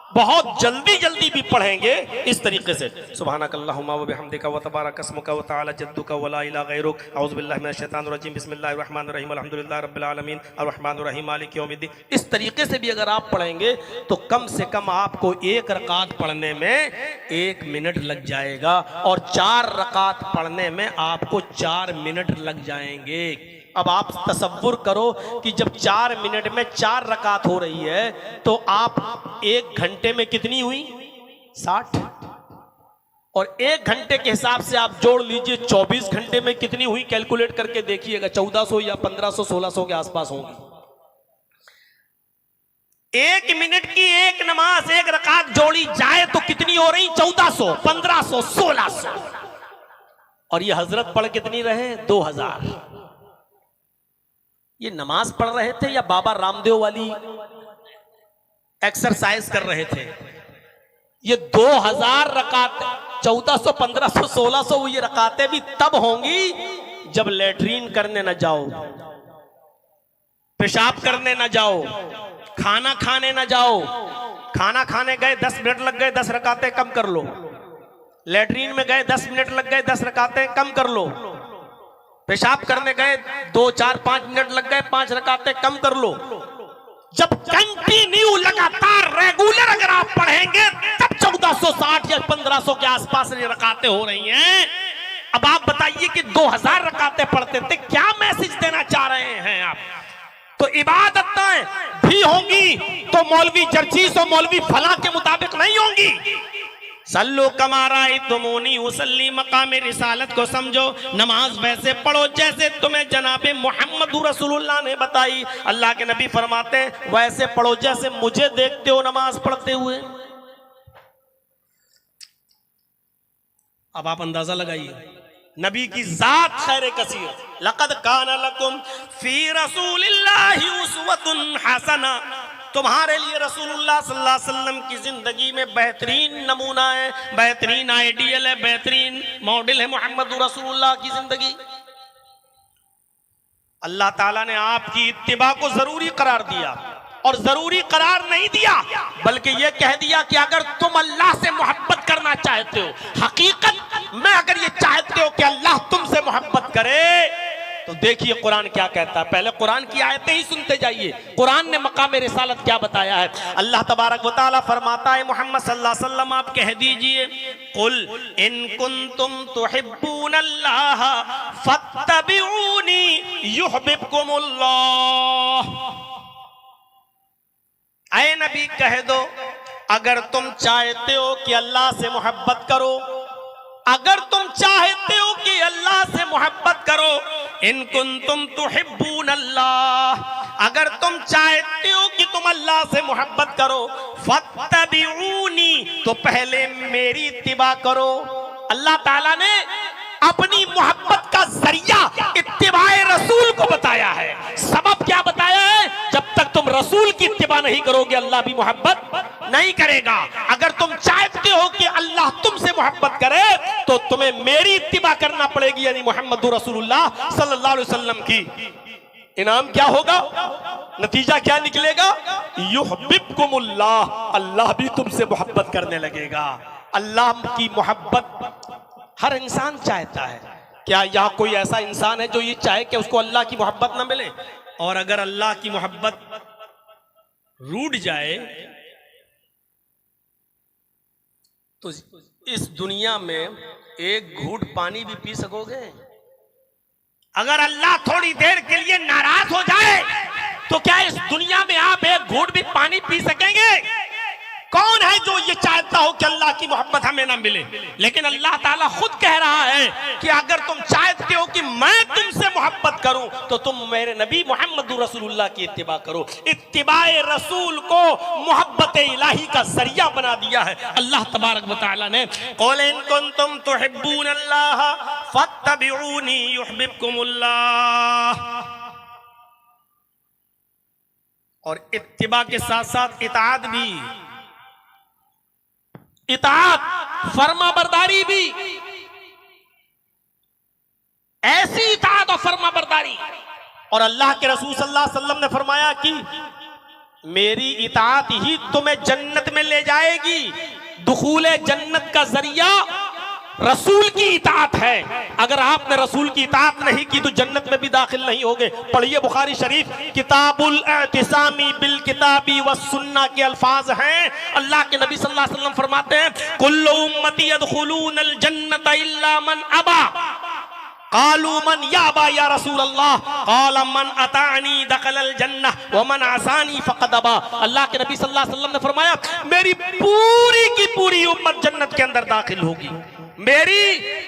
बहुत जल्दी जल्दी भी पढ़ेंगे इस तरीके से। सुब्हानकल्लाहुम्मा व बिहम्दिका व तबारक अस्मुका व तआला जद्दुका व ला इलाहा गैरुक, औज़ु बिल्लाहि मिनश शैतानिर रजीम, बिस्मिल्लाहिर रहमानिर रहीम, अल्हम्दुलिल्लाहि रब्बिल आलमीन, अर्रहमानिर रहीम, मालिक यौमिद्दीन। इस तरीके से भी अगर आप पढ़ेंगे तो कम से कम आपको 1 रकात पढ़ने में 1 मिनट लग जाएगा, और 4 रकात पढ़ने में आपको 4 मिनट लग जाएंगे। अब आप तसव्वुर करो कि जब 4 मिनट में 4 रकात हो रही है तो आप 1 घंटे में कितनी हुई? 60। और 1 घंटे के हिसाब से आप जोड़ लीजिए 24 घंटे में कितनी हुई, कैलकुलेट करके देखिएगा। 1400 या 1500 1600 के आसपास होंगी। 1 मिनट की 1 नमाज 1 रकात जोड़ी जाए तो कितनी हो रही? 1400, 1500, 1600। और ये हजरत पढ़ कितनी रहे? 2000। ये नमाज पढ़ रहे थे या बाबा रामदेव वाली एक्सरसाइज कर रहे थे? ये 2000 रकात, 1400, 1500, 1600 ये रकातें भी तब होंगी जब लेटरीन करने न जाओ, पेशाब करने न जाओ, खाना खाने न जाओ। खाना खाने गए 10 मिनट लग गए, 10 रकातें कम कर लो। लेटरीन में गए 10 मिनट लग गए, 10 रकातें कम कर लो। पेशाब करने गए 2, 4, 5 मिनट लग गए, 5 रकातें कम कर लो। जब कंटिन्यू लगातार रेगुलर अगर आप पढ़ेंगे तब 1460 या 1500 के आसपास ये रकातें हो रही हैं। अब आप बताइए कि 2000 रकातें पढ़ते थे, क्या मैसेज देना चाह रहे हैं आप? तो इबादतें भी होंगी तो मौलवी जर्जीस और मौलवी फला के मुताबिक नहीं होंगी। सल्लु कमा राअयतुमूनी उसल्ली, मकाम रिसालत को समझो, नमाज वैसे पढ़ो जैसे तुम्हें जनाबे मोहम्मद रसूलुल्लाह ने बताई। अल्लाह के नबी फरमाते हैं वैसे पढ़ो जैसे मुझे देखते हो नमाज पढ़ते हुए। अब आप अंदाजा लगाइए, नबी की जात खैर कसीर। लक़द कान लकुम फी रसूलिल्लाहि उस्वतुन हसना, तुम्हारे लिए रसूलुल्लाह सल्लल्लाहु अलैहि वसल्लम की जिंदगी में बेहतरीन नमूना है, बेहतरीन आइडियल है, बेहतरीन मॉडल है मोहम्मद रसूलुल्लाह की जिंदगी। अल्लाह ताला ने आपकी इत्तिबा को जरूरी करार दिया, और जरूरी करार नहीं दिया बल्कि यह कह दिया कि अगर तुम अल्लाह से मोहब्बत करना चाहते हो, हकीकत में अगर ये चाहते हो कि अल्लाह तुमसे मोहब्बत करे, तो देखिए कुरान क्या कहता है। पहले कुरान की आयतें ही सुनते जाइए, कुरान ने मकाम रिसालत क्या बताया है। अल्लाह तबारक व तआला फरमाता है मोहम्मद सल्लल्लाहु अलैहि वसल्लम आप कह दीजिए, कुल इन कुंतुम तुहिब्बूनल्लाह फत्तबिऊनी युहिब्बुकुमुल्लाह। ऐ नबी कह दो, अगर तुम चाहते हो कि अल्लाह से मोहब्बत करो, अगर तुम चाहते हो कि अल्लाह से मोहब्बत करो, इन कुंतुम तुहिब्बून अल्लाह, अगर तुम चाहते हो कि तुम अल्लाह से मोहब्बत करो, फत्तबिऊनी, तो पहले मेरी इत्तिबा करो। अल्लाह ताला ने अपनी मोहब्बत का जरिया इत्तिबाए रसूल को बताया है। सबब क्या बताया है? जब तक तुम रसूल की इत्तिबा नहीं करोगे अल्लाह भी मोहब्बत नहीं करेगा। अगर तुम चाहते हो कि अल्लाह तुमसे मोहब्बत करे तो तुम्हें मेरी इत्तिबा करना पड़ेगी, यानी मोहम्मद रसूलुल्लाह सल्लल्लाहु अलैहि वसल्लम की। इनाम क्या होगा? नतीजा क्या निकलेगा? युहिब्बुकुमुल्लाह, अल्लाह भी तुमसे मोहब्बत करने लगेगा। अल्लाह की मोहब्बत हर इंसान चाहता है। क्या यहाँ कोई ऐसा इंसान है जो ये चाहे कि उसको अल्लाह की मोहब्बत ना मिले? और अगर अल्लाह की मोहब्बत रूठ जाए तो इस दुनिया में एक घूंट पानी भी पी सकोगे? अगर अल्लाह थोड़ी देर के लिए नाराज हो जाए तो क्या इस दुनिया में आप एक घूंट भी पानी पी सकेंगे? कौन है जो ये चाहता हो कि अल्लाह की मोहब्बत हमें ना मिले? लेकिन अल्लाह ताला खुद कह रहा है कि अगर तुम चाहते हो कि मैं तुमसे मोहब्बत करूं तो तुम मेरे नबी मोहम्मद रसूलुल्लाह की इत्तिबा करो। इत्तिबाए रसूल को मोहब्बत इलाही का जरिया बना दिया है अल्लाह तबारक व तआला ने। क़ुल इन कुंतुम तुहिब्बूनल्लाह फत्तबिऊनी युहिब्बुकुमुल्लाह। और इत्तिबा के साथ साथ इताअत भी, इताअत फर्मा बरदारी भी, ऐसी इताअत और फर्मा बरदारी। और अल्लाह के रसूल सल्लल्लाहु अलैहि वसल्लम ने फरमाया कि मेरी इताअत ही तुम्हें जन्नत में ले जाएगी। दुखूले जन्नत का जरिया रसूल की इताअत है। अगर आपने रसूल की इताअत नहीं की तो जन्नत में भी दाखिल नहीं होगे। पढ़िए बुखारी शरीफ किताबुल इतिसामी बिल किताबी व सुन्ना के अल्फाज हैं। अल्लाह के नबी सल्लल्लाहु अलैहि वसल्लम फरमाते हैं कुल्लु उम्मती यदखुलूनल जन्नत इल्ला मन अबा। कालू मन या अबा या रसूल अल्लाह। काला मन अतानी दखलल जन्नह व मन आसानी फक़द अबा। अल्लाह के नबी सल्लल्लाहु अलैहि वसल्लम ने फरमाया मेरी पूरी की पूरी उम्मत जन्नत के अंदर दाखिल होगी। मेरी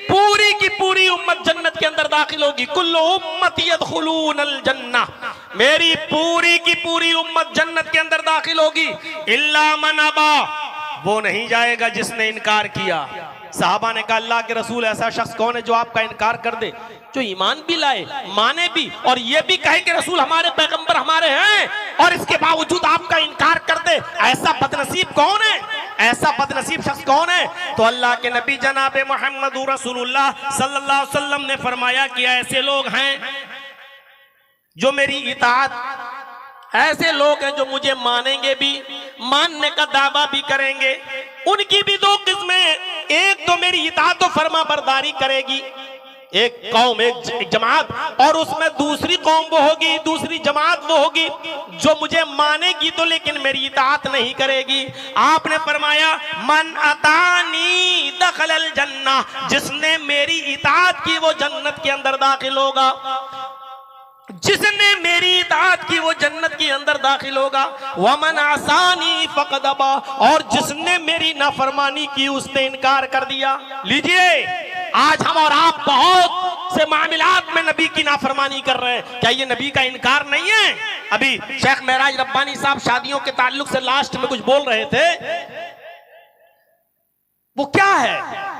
पूरी की पूरी उम्मत जन्नत के अंदर दाखिल होगी। कुल्लु उम्मती यदखुलूनल जन्नह, मेरी पूरी की पूरी उम्मत जन्नत के अंदर दाखिल होगी। इल्ला मन अबा, वो नहीं जाएगा जिसने इनकार किया। साहबा ने कहा अल्लाह के रसूल ऐसा शख्स कौन है जो आपका इनकार कर दे, जो ईमान भी लाए, माने भी और ये भी कहे कि रसूल हमारे पैगंबर हमारे हैं और इसके बावजूद आपका इनकार कर दे? ऐसा बदनसीब कौन है? ऐसा बदनसीब शख्स कौन है? तो अल्लाह के नबी जनाब मोहम्मद रसूलुल्लाह सल्लल्लाहु अलैहि वसल्लम ने फरमाया कि ऐसे लोग हैं जो मेरी इताअत, ऐसे लोग हैं जो मुझे मानेंगे भी, मानने का दावा भी करेंगे। उनकी भी दो किस्में, एक तो मेरी इताअत और फर्मा बरदारी करेगी, एक कौम, एक जमात, और उसमें दूसरी कौम वो होगी, दूसरी जमात वो होगी जो मुझे मानेगी तो लेकिन मेरी इताअत नहीं करेगी। आपने फरमाया मन अतानी दखलल जन्नह, जिसने मेरी इताअत की वो जन्नत के अंदर दाखिल होगा। जिसने मेरी इताअत की वो जन्नत के अंदर दाखिल होगा। वमन आसानी फक़द अबा, और जिसने मेरी नाफरमानी की उसने इनकार कर दिया। लीजिए आज हम और आप बहुत से मामलात में नबी की नाफरमानी कर रहे हैं, क्या ये नबी का इनकार नहीं है? अभी शेख महराज रब्बानी साहब शादियों के ताल्लुक से लास्ट में कुछ बोल रहे थे, वो क्या है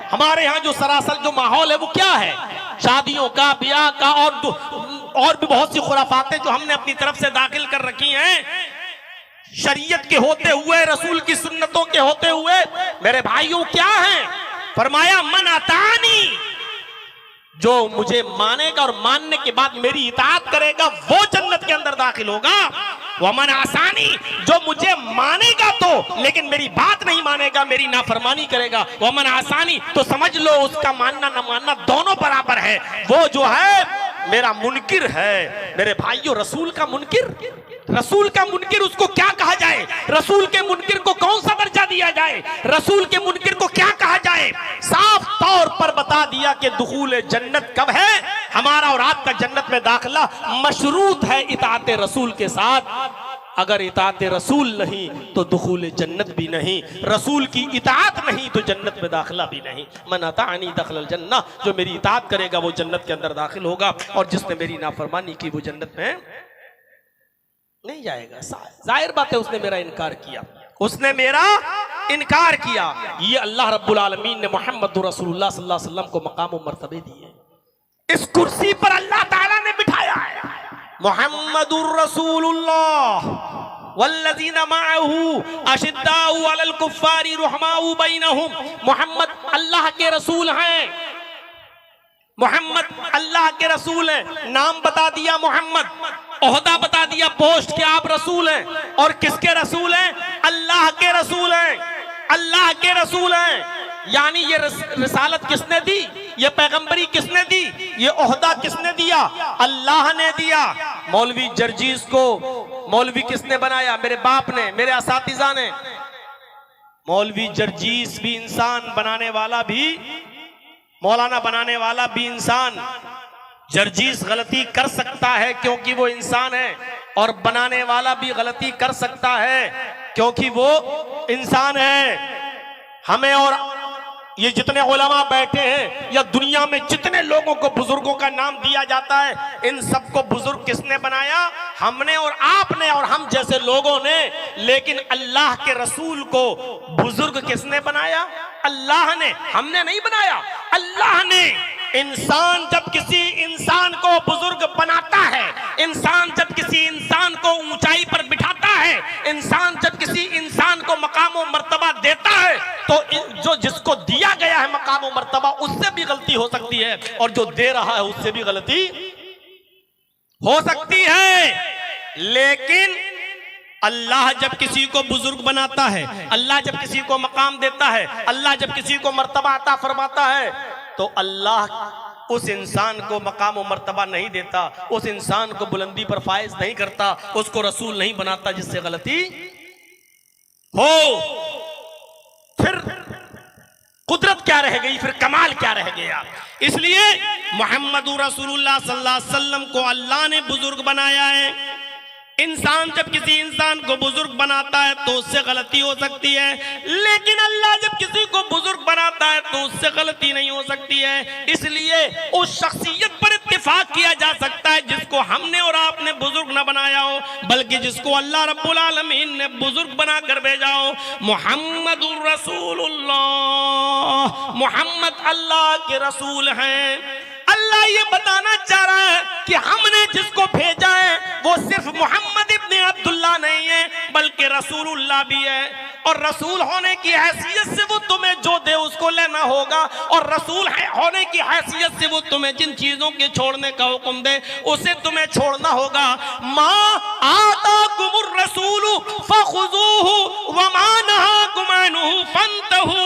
हमारे यहाँ जो सरासर जो माहौल है वो क्या है? शादियों का, ब्याह का और भी बहुत सी खुराफातें जो हमने अपनी तरफ से दाखिल कर रखी हैं, शरीयत के होते हुए, रसूल की सुन्नतों के होते हुए। मेरे भाइयों क्या है? फरमाया मन अतानी, जो मुझे मानेगा और मानने के बाद मेरी इताअत करेगा वो जन्नत के अंदर दाखिल होगा। वमन आसानी, जो मुझे मानेगा तो लेकिन मेरी बात नहीं मानेगा, मेरी नाफरमानी करेगा। वमन आसानी, तो समझ लो उसका मानना न मानना दोनों बराबर है। वो जो है मेरा मुनकिर है। मेरे भाइयों रसूल का मुनकिर, रसूल का मुनकिर उसको क्या कहा जाए? रसूल के मुनकिर को कौन सा दर्जा दिया जाए? रसूल के मुनकिर को क्या कहा जाए? साफ तौर पर बता दिया कि दुखूल जन्नत कब है? हमारा और आपका जन्नत में दाखिला मशरूत है इताअत रसूल के साथ। अगर इताअत रसूल नहीं तो दुखूल जन्नत भी नहीं, रसूल की इताअत नहीं तो जन्नत में दाखिला भी नहीं। मन अतानी दखलल जन्नह, जो मेरी इताअत करेगा वो जन्नत के अंदर दाखिल होगा, और जिसने मेरी नाफरमानी की वो जन्नत में नहीं जाएगा। जाहिर बात है उसने मेरा इनकार किया, उसने मेरा इनकार किया। ये अल्लाह रब्बुल आलमीन ने मोहम्मद रसूलुल्लाह सल्लल्लाहु अलैहि वसल्लम को मकाम और मर्तबे दिए। इस कुर्सी पर अल्लाह ताला ने बिठाया है मोहम्मदुर रसूलुल्लाह वल्लज़ीना मअहू अशिद्दाउ अलल कुफ्फारी रुहमाउ बैनहुम। मोहम्मद अल्लाह के रसूल हैं, मोहम्मद अल्लाह के रसूल हैं। नाम बता दिया मोहम्मद, ओहदा बता दिया, पोस्ट के आप रसूल हैं। और किसके रसूल हैं? अल्लाह के रसूल हैं, अल्लाह के रसूल हैं। यानी ये रिसालत किसने दी? ये पैगंबरी किसने दी? ये ओहदा किसने दिया? अल्लाह ने दिया। मौलवी जर्जीस को मौलवी किसने बनाया? मेरे बाप ने, मेरे असातिज़ा ने। मौलवी जर्जीस भी इंसान, बनाने वाला भी, मौलाना बनाने वाला भी इंसान। जर्जीस गलती कर सकता है क्योंकि वो इंसान है, और बनाने वाला भी गलती कर सकता है क्योंकि वो इंसान है। हमें और ये जितने उलमा बैठे हैं या दुनिया में जितने लोगों को बुजुर्गों का नाम दिया जाता है, इन सबको बुजुर्ग किसने बनाया? हमने और आपने और हम जैसे लोगों ने। लेकिन अल्लाह के रसूल को बुजुर्ग किसने बनाया? अल्लाह ने, हमने नहीं बनाया, अल्लाह ने। इंसान जब किसी इंसान को बुजुर्ग बनाता है, इंसान जब किसी इंसान को ऊंचाई पर बिठाता है, इंसान जब किसी इंसान को मकाम और मर्तबा देता है, तो जो जिसको दिया गया है मकाम और मर्तबा, उससे भी गलती हो सकती है और जो दे रहा है उससे भी गलती हो सकती है। लेकिन अल्लाह जब किसी को बुजुर्ग बनाता है, अल्लाह जब किसी को मकाम देता है, अल्लाह जब किसी को मर्तबा अता फरमाता है, तो अल्लाह उस इंसान को मकाम और मर्तबा नहीं देता, उस इंसान को बुलंदी पर फायज नहीं करता, उसको रसूल नहीं बनाता जिससे गलती हो। फिर कुदरत क्या रह गई, फिर कमाल क्या रह गया? इसलिए मोहम्मदुर रसूलुल्लाह सल्लल्लाहु अलैहि वसल्लम को अल्लाह ने बुजुर्ग बनाया है। इंसान जब किसी इंसान को बुजुर्ग बनाता है तो उससे गलती हो सकती है, लेकिन अल्लाह जब किसी को बुजुर्ग बनाता है तो उससे गलती नहीं हो सकती है। इसलिए उस शख्सियत पर इत्तिफाक किया जा सकता है जिसको हमने और आपने बुजुर्ग न बनाया हो, बल्कि जिसको अल्लाह रब्बुल आलमीन ने बुजुर्ग बनाकर भेजा हो। मोहम्मदुर रसूलुल्लाह, मोहम्मद अल्लाह के रसूल हैं। अल्लाह ये बताना चाह रहा है कि हमने जिसको भेजा है वो सिर्फ मोहम्मद इब्ने अब्दुल्लाह नहीं है, बल्कि रसूलुल्लाह भी है। और रसूल होने की हैसियत से वो तुम्हें जो दे उसको लेना होगा, और रसूल होने की हैसियत से वो तुम्हें जिन चीजों के छोड़ने का हुक्म दे उसे तुम्हें छोड़ना होगा। मा आताकुमुर रसूलु फखुजूहु व मा नहाकुम अन्हु फंतहू।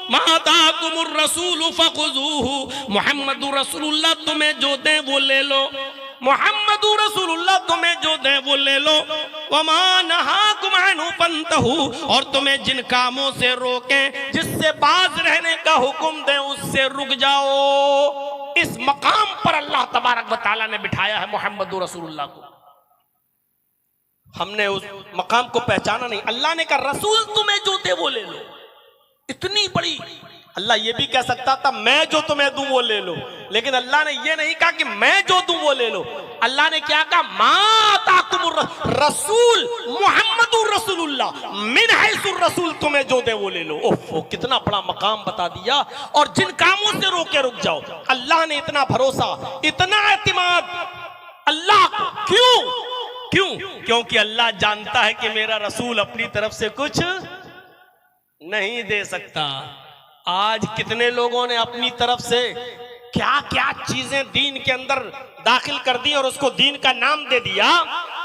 माताकुमुर रसूलु फखुजूहु, मोहम्मदुर रसूलुल्लाह तुम्हें जो दे वो ले लो, मोहम्मदुर रसूलुल्लाह तुम्हें जो दे वो ले लो। वमा नहाकुम अन्हु फंतहू, और तुम्हें जिन कामों से रोके, जिससे बाज रहने का हुक्म दे उससे रुक जाओ। इस मकाम पर अल्लाह तबारक व तआला ने बिठाया है मोहम्मदुर रसूलुल्लाह को। हमने उस मकाम को पहचाना नहीं। अल्लाह ने कहा रसूल तुम्हें जो दे वो ले लो। इतनी बड़ी, अल्लाह ये भी कह सकता था मैं जो तुम्हें दूं वो ले लो, लेकिन अल्लाह ने ये नहीं कहा कि मैं जो दूं वो ले लो। अल्लाह ने क्या कहा? माताकुमुर रसूल मोहम्मदुर रसूलुल्लाह मिन हैसुर रसूल, तुम्हें जो दे वो ले लो। ओह, कितना बड़ा मकाम बता दिया। और जिन कामों से रोके रुक जाओ। अल्लाह ने इतना भरोसा, इतना एतमाद अल्लाह को। क्यों? क्योंकि अल्लाह जानता है कि मेरा रसूल अपनी तरफ से कुछ नहीं दे सकता। आज कितने लोगों ने अपनी तरफ से क्या क्या चीजें दीन के अंदर दाखिल कर दी और उसको दीन का नाम दे दिया,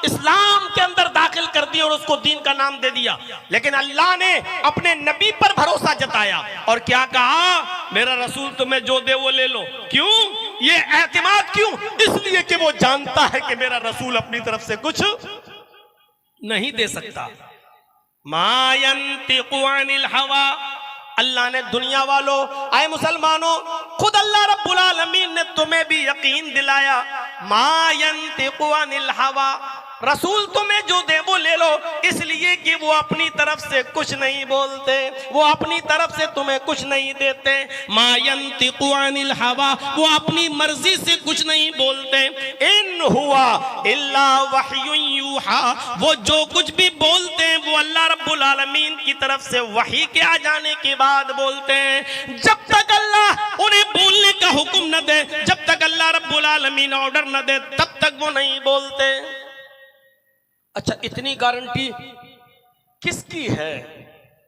इस्लाम के अंदर दाखिल कर दी और उसको दीन का नाम दे दिया। लेकिन अल्लाह ने अपने नबी पर भरोसा जताया और क्या कहा? मेरा रसूल तुम्हें जो दे वो ले लो। क्यों ये एतमाद? क्यों? इसलिए कि वो जानता है कि मेरा रसूल अपनी तरफ से कुछ नहीं दे सकता। मा यंतिकु अनिल हवा, अल्लाह ने दुनिया वालों, आए मुसलमानों, खुद अल्लाह रब्बुल आलमीन ने तुम्हें भी यकीन दिलाया। मा यंतिकु अनिल हवा, रसूल तुम्हें जो दे वो ले लो, इसलिए कि वो अपनी तरफ से कुछ नहीं बोलते, वो अपनी तरफ से तुम्हें कुछ नहीं देते। मा यंतिकु अनिल हवा, वो अपनी मर्जी से कुछ नहीं बोलते। इन हुआ इल्ला वह्युन यूहा, वो जो कुछ भी बोलते हैं वो अल्लाह रब्बुल आलमीन की तरफ से वही के आ जाने के बाद बोलते हैं। जब तक अल्लाह उन्हें बोलने का हुक्म न दे, जब तक अल्लाह रब्बुल आलमीन ऑर्डर न दे, तब तक वो नहीं बोलते। अच्छा, इतनी गारंटी किसकी है?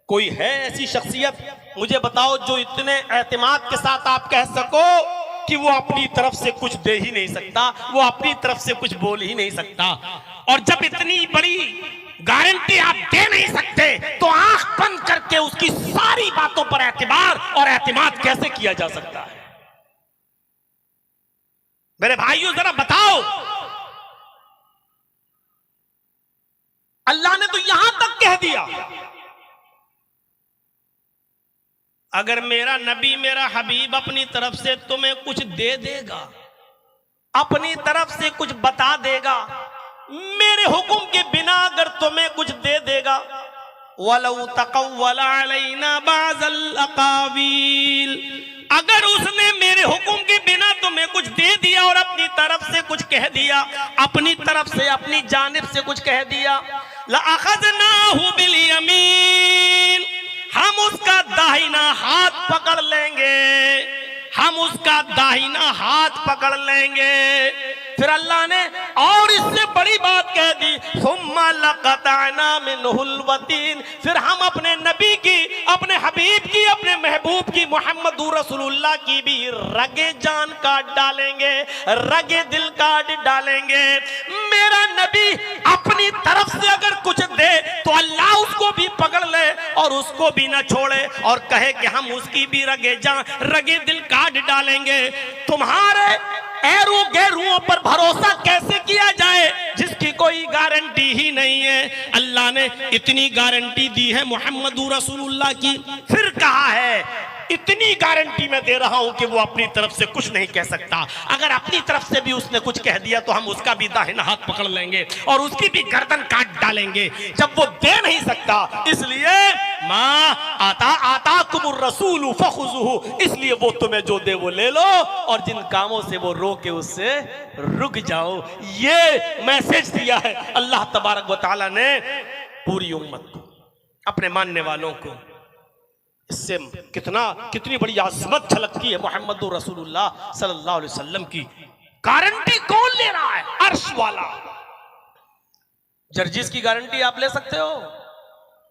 कोई है ऐसी शख्सियत मुझे बताओ जो इतने एतमाद के साथ आप कह सको कि वो अपनी तरफ से कुछ दे ही नहीं सकता, वो अपनी तरफ से कुछ बोल ही नहीं सकता। और जब इतनी बड़ी गारंटी आप दे नहीं सकते तो आंख बंद करके उसकी सारी बातों पर एतबार और एतमाद कैसे किया जा सकता है? मेरे भाइयों जरा बताओ। अल्लाह ने तो यहां तक कह दिया, अगर मेरा नबी मेरा हबीब अपनी तरफ से तुम्हें कुछ दे देगा, अपनी तरफ से कुछ बता देगा, मेरे हुक्म के बिना अगर तुम्हें कुछ दे देगा, वलौ तक़व्वल अलैना बाज़ल अक़ावील, अगर उसने मेरे हुक्म के बिना तुम्हें कुछ दे दिया और अपनी तरफ से कुछ कह दिया, अपनी तरफ से अपनी जानिब से कुछ कह दिया, लअख़ज़नाहु बिल यमीन, हम उसका दाहिना हाथ पकड़ लेंगे, हम उसका दाहिना हाथ पकड़ लेंगे। फिर अल्लाह ने और इससे बड़ी बात कह दी, सुम्मा लक़तअना मिनहुल वतीन, फिर हम अपने नबी की, अपने हबीब की, अपने महबूब की, मुहम्मदुर रसूलुल्लाह की भी रगे जान काट डालेंगे, रगे दिल काट डालेंगे। मेरा नबी अपनी तरफ से अगर कुछ दे तो अल्लाह उसको भी पकड़ ले और उसको भी ना छोड़े और कहे कि हम उसकी भी रगे जान, रगे दिल काट डालेंगे। तुम्हारे ऐरू गैरुओं पर भरोसा कैसे किया जाए जिसकी कोई गारंटी ही नहीं है। अल्लाह ने इतनी गारंटी दी है मुहम्मदुर रसूलुल्लाह की, फिर कहा है इतनी गारंटी मैं दे रहा हूं कि वो अपनी तरफ से कुछ नहीं कह सकता। अगर अपनी तरफ से भी उसने कुछ कह दिया तो हम उसका भी दाहिना हाथ पकड़ लेंगे और उसकी भी गर्दन काट डालेंगे, जब वो दे नहीं सकता। इसलिए माँ आता कुमुर रसूल फखुजुहु, इसलिए वो तुम्हें जो दे वो ले लो और जिन कामों से वो रोके उससे रुक जाओ। ये मैसेज दिया है अल्लाह तबारक व तआला ने पूरी उम्मत को, अपने मानने वालों को। इससे कितनी बड़ी आज़मत झलकती है मुहम्मदुर रसूलुल्लाह सल्लल्लाहु अलैहि वसल्लम की। गारंटी कौन ले रहा है? अर्श वाला। जर्जिस की गारंटी आप ले सकते हो,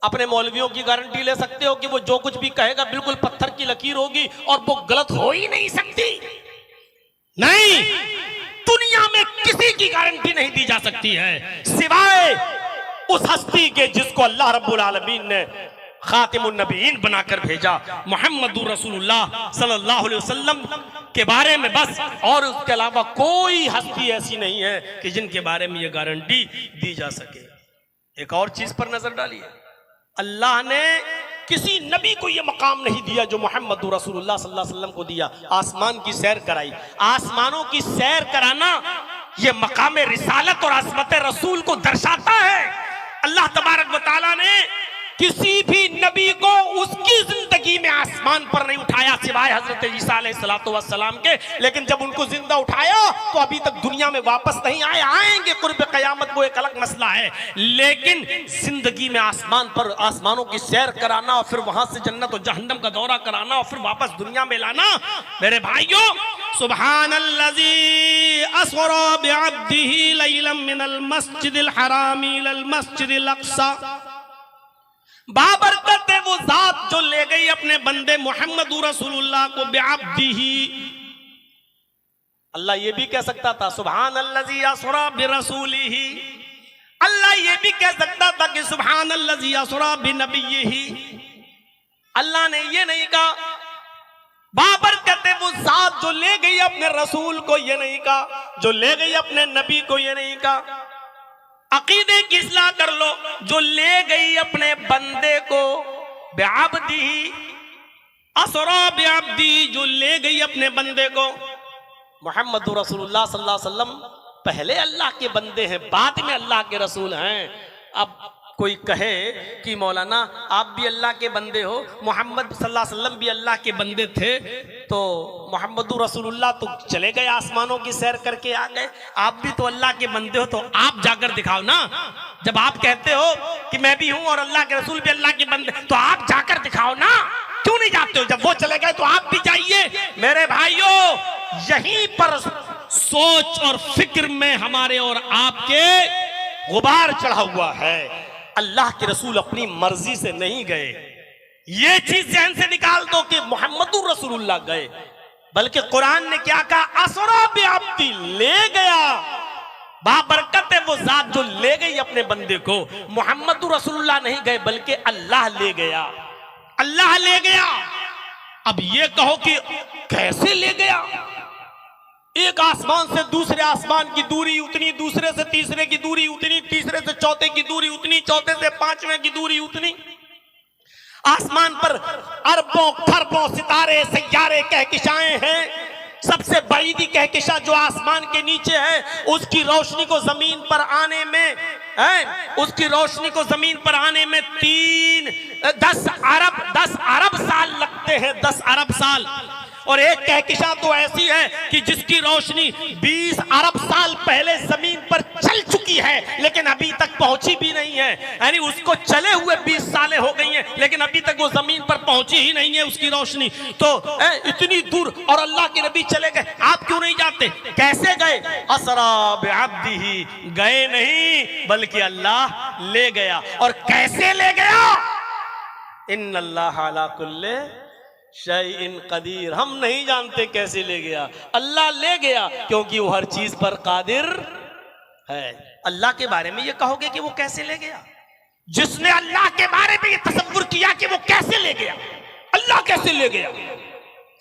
अपने मौलवियों की गारंटी ले सकते हो कि वो जो कुछ भी कहेगा बिल्कुल पत्थर की लकीर होगी और वो गलत हो ही नहीं सकती। नहीं, दुनिया में किसी की गारंटी नहीं दी जा सकती है सिवाय उस हस्ती के जिसको अल्लाह रब्बुल आलमीन ने खातिमुन नबीयीन बनाकर भेजा, मुहम्मदुर रसूलुल्लाह सल्लल्लाहु अलैहि वसल्लम के बारे में बस। और उसके अलावा कोई हस्ती ऐसी नहीं है कि जिनके बारे में यह गारंटी दी जा सके। एक और चीज पर नजर डालिए, अल्लाह ने किसी नबी को यह मकाम नहीं दिया जो मुहम्मदुर रसूलुल्लाह सल्लल्लाहु अलैहि वसल्लम को दिया। आसमान की सैर कराई, आसमानों की सैर कराना यह मकाम रिसालत और अज़मत रसूल को दर्शाता है। अल्लाह तबारक व तआला ने किसी भी नबी को उसकी जिंदगी में आसमान पर नहीं उठाया सिवाय हजरत ईसा अलैहिस्सलातु वस्सलाम के। लेकिन जब उनको जिंदा उठाया तो अभी तक दुनिया में वापस नहीं आए, आएंगे कुर्ब क़यामत, वो एक अलग मसला है। लेकिन जिंदगी में आसमान पर, आसमानों की सैर कराना और फिर वहां से जन्नत और जहन्नम का दौरा कराना और फिर वापस दुनिया में लाना, मेरे भाइयों, सुब्हानल्लज़ी अस्रा बिअब्दिही लैलन मिनल मस्जिदिल हरामी इलल मस्जिदिल अक़सा, बाबरकत है वो जात जो ले गई अपने बंदे मुहम्मदुर रसूलुल्लाह को बिअब्दिही। अल्लाह ये भी कह सकता था सुब्हानल्लज़ी अस्रा बिरसूलिही, अल्लाह ये भी कह सकता था कि सुब्हानल्लज़ी अस्रा बिनबिय्यिही। अल्लाह ने ये नहीं कहा। बाबरकत है वो जात जो ले गई अपने रसूल को, ये नहीं कहा, जो ले गई अपने नबी को, ये नहीं कहा। अकीदे की इस्लाह कर लो, जो ले गई अपने बंदे को बिअब्दिही, असरा बिअब्दी, जो ले गई अपने बंदे को। मुहम्मदुर रसूलुल्लाह सल्लल्लाहु अलैहि वसल्लम पहले अल्लाह के बंदे हैं, बाद में अल्लाह के रसूल हैं। अब कोई कहे कि मौलाना आप भी अल्लाह के बंदे हो, मोहम्मद सल्लल्लाहु अलैहि वसल्लम भी अल्लाह के बंदे थे, तो मोहम्मदुर रसूलुल्लाह तो चले गए आसमानों की सैर करके आ गए, आप भी तो अल्लाह के बंदे हो, तो आप जाकर दिखाओ ना। जब आप कहते हो कि मैं भी हूं और अल्लाह के रसूल भी अल्लाह के बंदे, तो आप जाकर दिखाओ ना, क्यों नहीं जाते हो? जब वो चले गए तो आप भी जाइए। मेरे भाइयों, यहीं पर सोच और फिक्र में हमारे और आपके गुबार चढ़ा हुआ है। अल्लाह के रसूल अपनी मर्जी से नहीं गए, ये चीज ज़हन से निकाल दो कि मुहम्मदुर रसूलुल्लाह गए, बल्कि कुरान ने क्या कहा? असरा बिअब्दी, ले गया। बाबरकत है वो जात जो ले गई अपने बंदे को। मुहम्मदुर रसूलुल्लाह नहीं गए बल्कि अल्लाह ले गया, अल्लाह ले गया। अब ये कहो कि कैसे ले गया? एक आसमान से दूसरे आसमान की दूरी उतनी, दूसरे से तीसरे की दूरी उतनी, तीसरे से चौथे की दूरी उतनी, चौथे से पांचवें की दूरी उतनी। आसमान पर अरबों खरबों सितारे सैयारे कहकशाएं हैं, सबसे बईदी कहकशा जो आसमान के नीचे है, उसकी रोशनी को जमीन पर आने में उसकी रोशनी को जमीन पर आने में 10 अरब साल लगते हैं, 10 अरब साल। और एक कहकशा तो ऐसी है कि जिसकी रोशनी 20 अरब साल पहले जमीन पर चल चुकी है, लेकिन अभी तक पहुंची भी नहीं है। यानी उसको चले हुए 20 सालें हो गई हैं, लेकिन अभी तक वो जमीन पर पहुंची ही नहीं है उसकी रोशनी। तो इतनी दूर, और अल्लाह के नबी चले गए, आप क्यों नहीं जाते? कैसे गए? असरा बिअब्दिही, गए नहीं बल्कि अल्लाह ले गया। और कैसे ले गया? इन्नल्लाह अला कुल्ले शैइन कदीर। हम नहीं जानते कैसे ले गया, अल्लाह ले गया, क्योंकि वो हर चीज पर कादिर है। अल्लाह के बारे में ये कहोगे कि वो कैसे ले गया? जिसने अल्लाह के बारे में ये तसव्वुर किया कि वो कैसे ले गया, अल्लाह कैसे ले गया,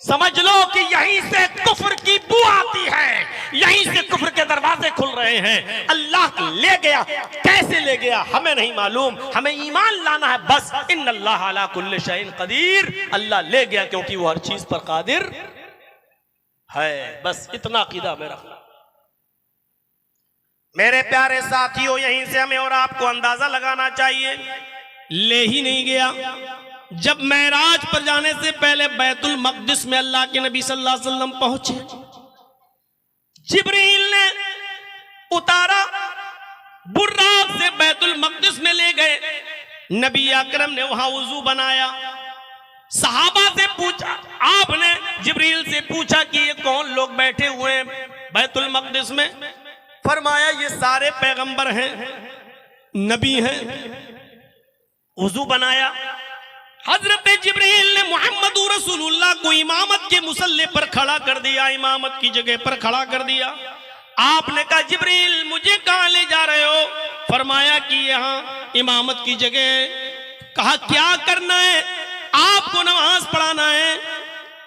समझ लो कि यहीं से कुफ्र की बू आती है, यहीं से कुफ्र के दरवाजे खुल रहे हैं। अल्लाह ले गया, कैसे ले गया हमें नहीं मालूम, हमें ईमान लाना है बस। इन्नल्लाह अला कुल्ली शैइन कदीर, अल्लाह ले गया क्योंकि वो हर चीज पर कादिर है। बस इतना अकीदा में रखना। मेरे प्यारे साथियों, यहीं से हमें और आपको अंदाजा लगाना चाहिए, ले ही नहीं गया। जब मेराज पर जाने से पहले बैतुल मक़दिस में अल्लाह के नबी सल्लल्लाहु अलैहि वसल्लम पहुंचे, जिब्रील ने उतारा, बुर्राक से बैतुल मक़दिस में ले गए। नबी अकरम ने वहां वुजू बनाया, सहाबा से पूछा, आपने जिब्रील से पूछा कि ये कौन लोग बैठे हुए हैं बैतुल मक़दिस में? फरमाया ये सारे पैगंबर हैं, नबी हैं। वुजू बनाया, हजरत जिब्रील ने मोहम्मद रसूलुल्लाह को इमामत के मुसल्ले पर खड़ा कर दिया, इमामत की जगह पर खड़ा कर दिया। आपने कहा जिब्रील मुझे कहां ले जा रहे हो? फरमाया कि यहां इमामत की जगह। कहा क्या करना है? आपको नमाज पढ़ाना है।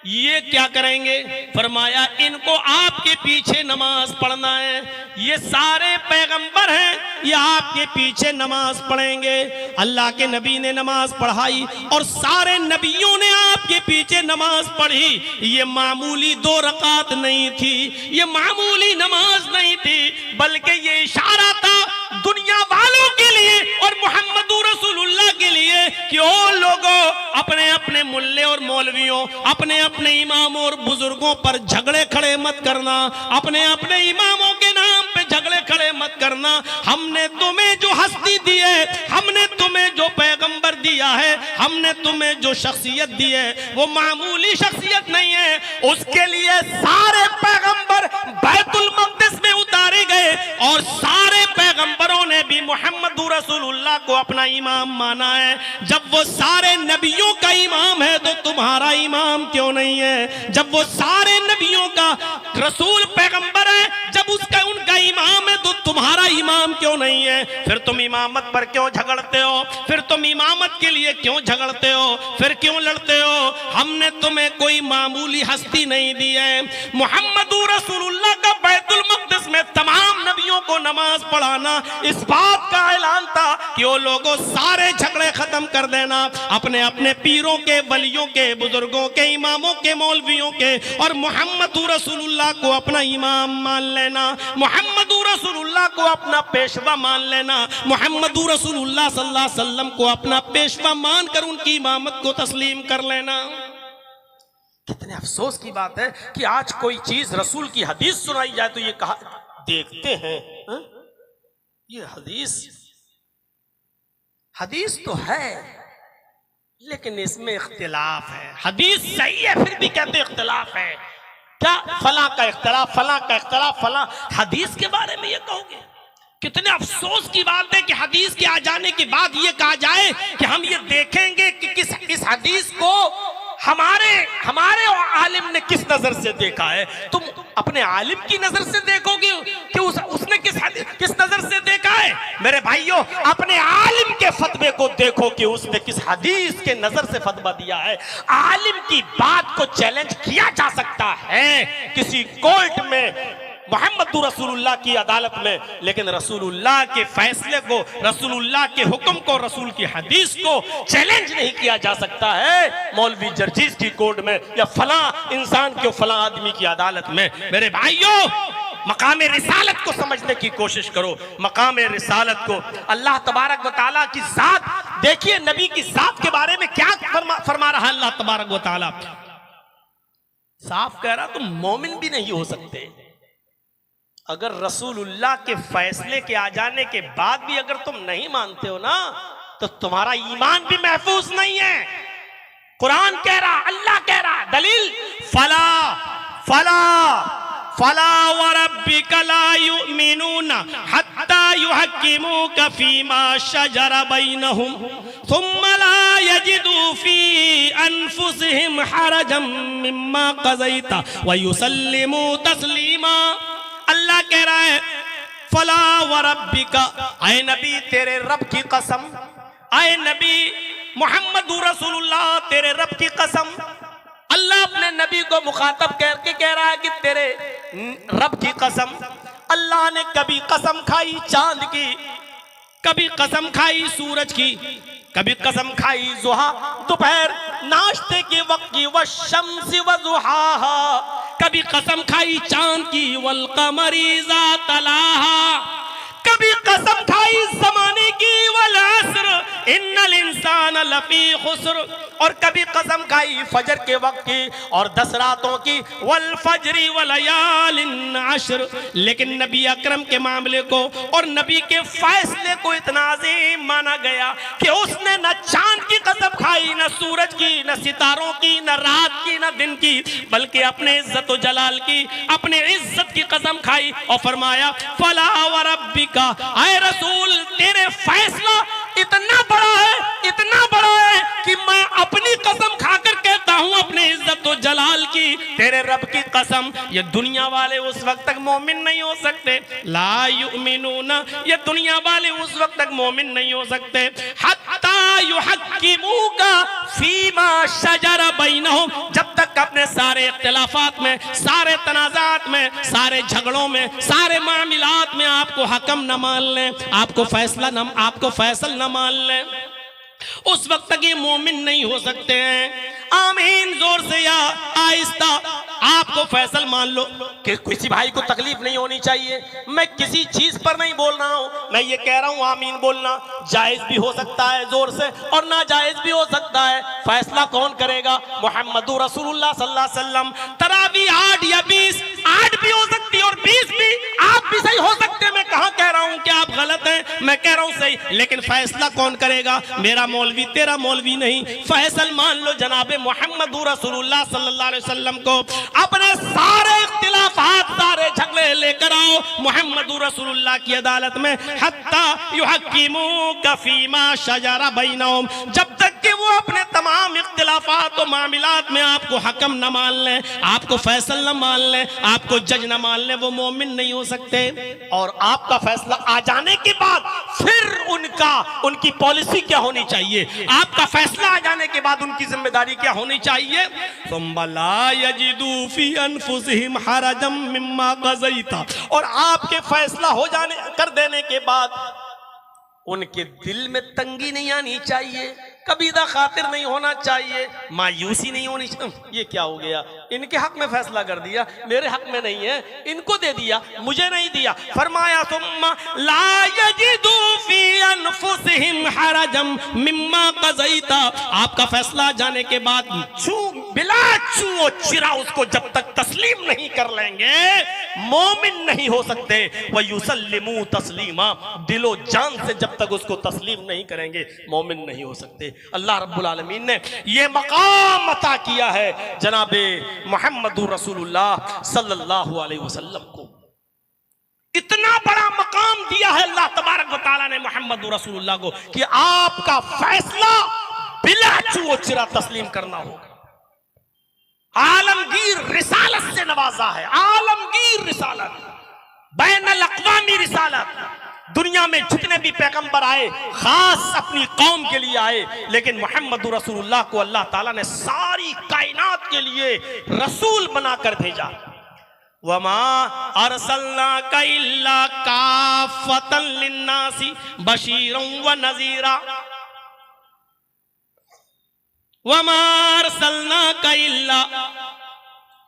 ये क्या करेंगे? फरमाया इनको आपके पीछे नमाज पढ़ना है। ये सारे पैगंबर हैं, ये आपके पीछे नमाज पढ़ेंगे। अल्लाह के नबी ने नमाज पढ़ाई और सारे नबियों ने आपके पीछे नमाज पढ़ी। ये मामूली 2 रकात नहीं थी, ये मामूली नमाज नहीं थी, बल्कि ये इशारा था दुनिया वालों के लिए और मोहम्मद रसूलुल्लाह के लिए कि ओ लोगों, अपने अपने मुल्ले और मौलवियों, अपने अपने इमामों और बुजुर्गों पर झगड़े खड़े मत करना, अपने अपने इमामों के नाम पे झगड़े खड़े मत करना। हमने तुम्हें जो हस्ती दी है, हमने तुम्हें जो पैगंबर दिया है, हमने तुम्हें जो शख्सियत दी है, वो मामूली शख्सियत नहीं है। उसके लिए सारे पैगंबर बैतुल मक़दिस में उतारे गए और सारे पैगंबरों ने भी मोहम्मद रसूलुल्लाह को अपना इमाम माना है। जब वो सारे नबियों का इमाम है तो तुम्हारा इमाम क्यों नहीं है? जब वो सारे नबियों का रसूल पैगंबर है, जब उसका उनका इमाम है तो तुम्हारा इमाम क्यों नहीं है? फिर तुम इमामत पर क्यों झगड़ते हो? फिर तुम इमामत के लिए क्यों झगड़ते हो? फिर क्यों लड़ते हो? हमने तुम्हें कोई मामूली हस्ती नहीं दी है। मोहम्मद रसूलुल्लाह का बैतुल मक़दिस में तमाम नबियों को नमाज पढ़ाना इस बात का ऐलान था कि वो लोगों सारे झगड़े खत्म कर देना, अपने अपने पीरों के, वलियों के, बुजुर्गों के, इमामों के, मौलवियों के, और मोहम्मद रसूलुल्लाह को अपना इमाम मान लेना, मोहम्मद रसूलुल्लाह को अपना पेशवा मान लेना, मोहम्मद रसूलुल्लाह सल्लल्लाहु अलैहि वसल्लम को अपना पेशवा मानकर उनकी इमामत को तस्लीम कर लेना। कितने अफसोस की बात है कि आज कोई चीज रसूल की हदीस सुनाई जाए तो ये कहा देखते हैं ये हदीस तो है लेकिन इसमें इख्तिलाफ है। हदीस सही है फिर भी कहते इख्तिलाफ है। क्या? फला का इख्तिलाफ, फला का इख्तिलाफ, फला। हदीस के बारे में ये कहोगे? कितने अफसोस की बात है कि हदीस के आ जाने के बाद ये कहा जाए कि हम ये देखेंगे कि इस हदीस को हमारे आलिम ने किस नजर से देखा है। तुम अपने आलिम की नजर से देखोगे कि उसने किस नजर से देखा है? मेरे भाइयों, अपने आलिम के फतवे को देखो कि उसने किस हदीस के नजर से फतवा दिया है। आलिम की बात को चैलेंज किया जा सकता है किसी कोर्ट में, मोहम्मद रसूलुल्लाह की अदालत में, लेकिन रसूलुल्लाह के फैसले को, रसूलुल्लाह के हुक्म को, रसूल की हदीस को चैलेंज नहीं किया जा सकता है मौलवी जर्जीज की कोर्ट में या फला इंसान के फला आदमी की अदालत में। मेरे भाइयों, मकाम रिसालत को समझने की कोशिश करो। मकाम रिसालत को, अल्लाह तबारक व तआला की जात, देखिए नबी की जात के बारे में क्या फरमा रहा है अल्लाह तबारक व तआला। साफ कह रहा तुम मोमिन भी नहीं हो सकते अगर रसूलुल्लाह के फैसले के आ जाने के बाद भी अगर तुम नहीं मानते हो ना, तो तुम्हारा ईमान भी महफूज नहीं है। कुरान कह रहा, अल्लाह कह रहा, दलील फला फला फला व रब्बिका ला युमिनूना हत्ता युहक्किमूका फीमा शजरा बैनहुम सुम्मा ला यजिदू फी अनफुसिहिम हरजम मिम्मा क़ज़ैता व युसल्लिमू तस्लीमा। अल्लाह कह रहा है फला व रब्बिका, आए नबी तेरे रब की कसम, आए नबी मोहम्मद रसूलुल्लाह तेरे रब की कसम। अल्लाह अपने नबी को मुखातब करके कह रहा है कि तेरे रब की कसम। अल्लाह ने कभी कसम खाई चांद की, कभी कसम खाई सूरज की, कभी कसम खाई जुहा दोपहर नाश्ते के वक्त की, व शम्सी व जुहाहा, कभी कसम खाई चांद की, वल कमरी ज़ात तलाहा, कभी कसम खाई ज़माने की, वल अस्र इन्नल इंसान लफी खुस्र, और कभी कसम खाई फजर के वक्त की और 10 रातों की, वल फजरी व लयालिन अश्र। लेकिन नबी अकरम के मामले को और नबी के फैसले को इतना अजीम माना गया कि उसने न चांद की कसम खाई, न सूरज की, न सितारों की, न रात की, न दिन की, बल्कि अपने इज्जत व जलाल की, अपने इज्जत की कसम खाई और फरमाया फला व रब्बिका, आए रसूल तेरे फैसला इतना बड़ा है, इतना बड़ा है कि मैं अपनी कसम खाकर कहता हूं अपने इज्जत व जलाल की, तेरे रब की कसम, ये दुनिया वाले उस वक्त तक मोमिन नहीं हो सकते। ला युमिनूना, ये दुनिया वाले उस वक्त तक मोमिन नहीं हो सकते हत्ता युहक्किमूका फीमा शजरा बैनहुम, जब तक अपने सारे इख्तिलाफात में, सारे तनाज़ात में, सारे झगड़ों में, सारे मामलात में आपको हकम न मान लें, आपको फैसल न मान लें, उस वक्त तक ये मोमिन नहीं हो सकते हैं। आमीन जोर से या आहिस्ता, आपको फैसल मान लो कि किसी भाई को तकलीफ नहीं होनी चाहिए। मैं किसी चीज पर नहीं बोल रहा हूं, मैं ये कह रहा हूं आमीन बोलना जायज भी हो सकता है जोर से और ना जायज भी हो सकता है। फैसला कौन करेगा? मोहम्मद रसूलुल्लाह सल्लल्लाहु अलैहि वसल्लम। तरावी 8 या 20, 8 भी हो सकती है और 20 भी, आप भी सही हो सकते हैं। मैं कहां कह रहा हूं कि आप गलत हैं, मैं कह रहा हूं सही, लेकिन फैसला कौन करेगा? मेरा मौलवी, तेरा मौलवी नहीं। फैसल मान लो जनाबे मोहम्मद रसूलुल्लाह सल्लल्लाहु अलैहि वसल्लम को। अपने सारे इख्तिलाफात, सारे झगड़े लेकर आओ मोहम्मद रसूलुल्लाह की अदालत में। हत्ता युहक्किमूका फीमा शजरा बैनहुम, जब तक कि वो अपने तमाम इख्तिलाफात और मामलात में आपको हकम न मान लें, आपको फैसल न मान लें, आपको जज न मान लें, वो मोमिन नहीं हो सकते। और आपका फैसला आ जाने के बाद फिर उनकी पॉलिसी क्या होनी चाहिए? आपका फैसला आ जाने के बाद उनकी जिम्मेदारी क्या होनी चाहिए? सुम्मा ला यजिदू फी अनफुसिहिम हरजम मिम्मा क़ज़ैता, और आपके फैसला हो जाने कर देने के बाद उनके दिल में तंगी नहीं आनी चाहिए, कबीदा खातिर नहीं होना चाहिए, मायूसी नहीं होनी चाहिए। ये क्या हो गया? इनके हक में फैसला कर दिया, मेरे हक में नहीं है, इनको दे दिया, मुझे नहीं दिया। फरमाया सुम्मा ला यजिदू फी अनफुसिहिम हरजम मिम्मा क़ज़ैता, आपका फैसला जाने के बाद बिला छू चिरा उसको जब तक तस्लीम नहीं कर लेंगे, मोमिन नहीं हो सकते। व युसल्लिमू तस्लीमा, दिलो जान से जब तक उसको तस्लीम नहीं करेंगे, मोमिन नहीं हो सकते। अल्लाह रब्बुल आलमीन ने यह मकाम अता किया है जनाबे मोहम्मद रसूलुल्लाह सल्लल्लाहु अलैहि वसल्लम को। इतना बड़ा मकाम दिया है अल्लाह तबारक व तआला ने मोहम्मद रसूलुल्लाह को कि आपका फैसला बिला चूओ चिरा तस्लीम करना होगा। आलमगीर रिसालत से नवाजा है, आलमगीर रिसालत, बैनुल अक़वामी रिसालत। दुनिया में जितने भी पैगंबर आए खास अपनी कौम के लिए आए, लेकिन मोहम्मद रसूलुल्लाह को अल्लाह ताला ने सारी कायनात के लिए रसूल बनाकर भेजा। वमा अरसलनाका इल्ला काफ़तन लिन्नासी बशीरन व नज़ीरा, वमा अरसलनाका इल्ला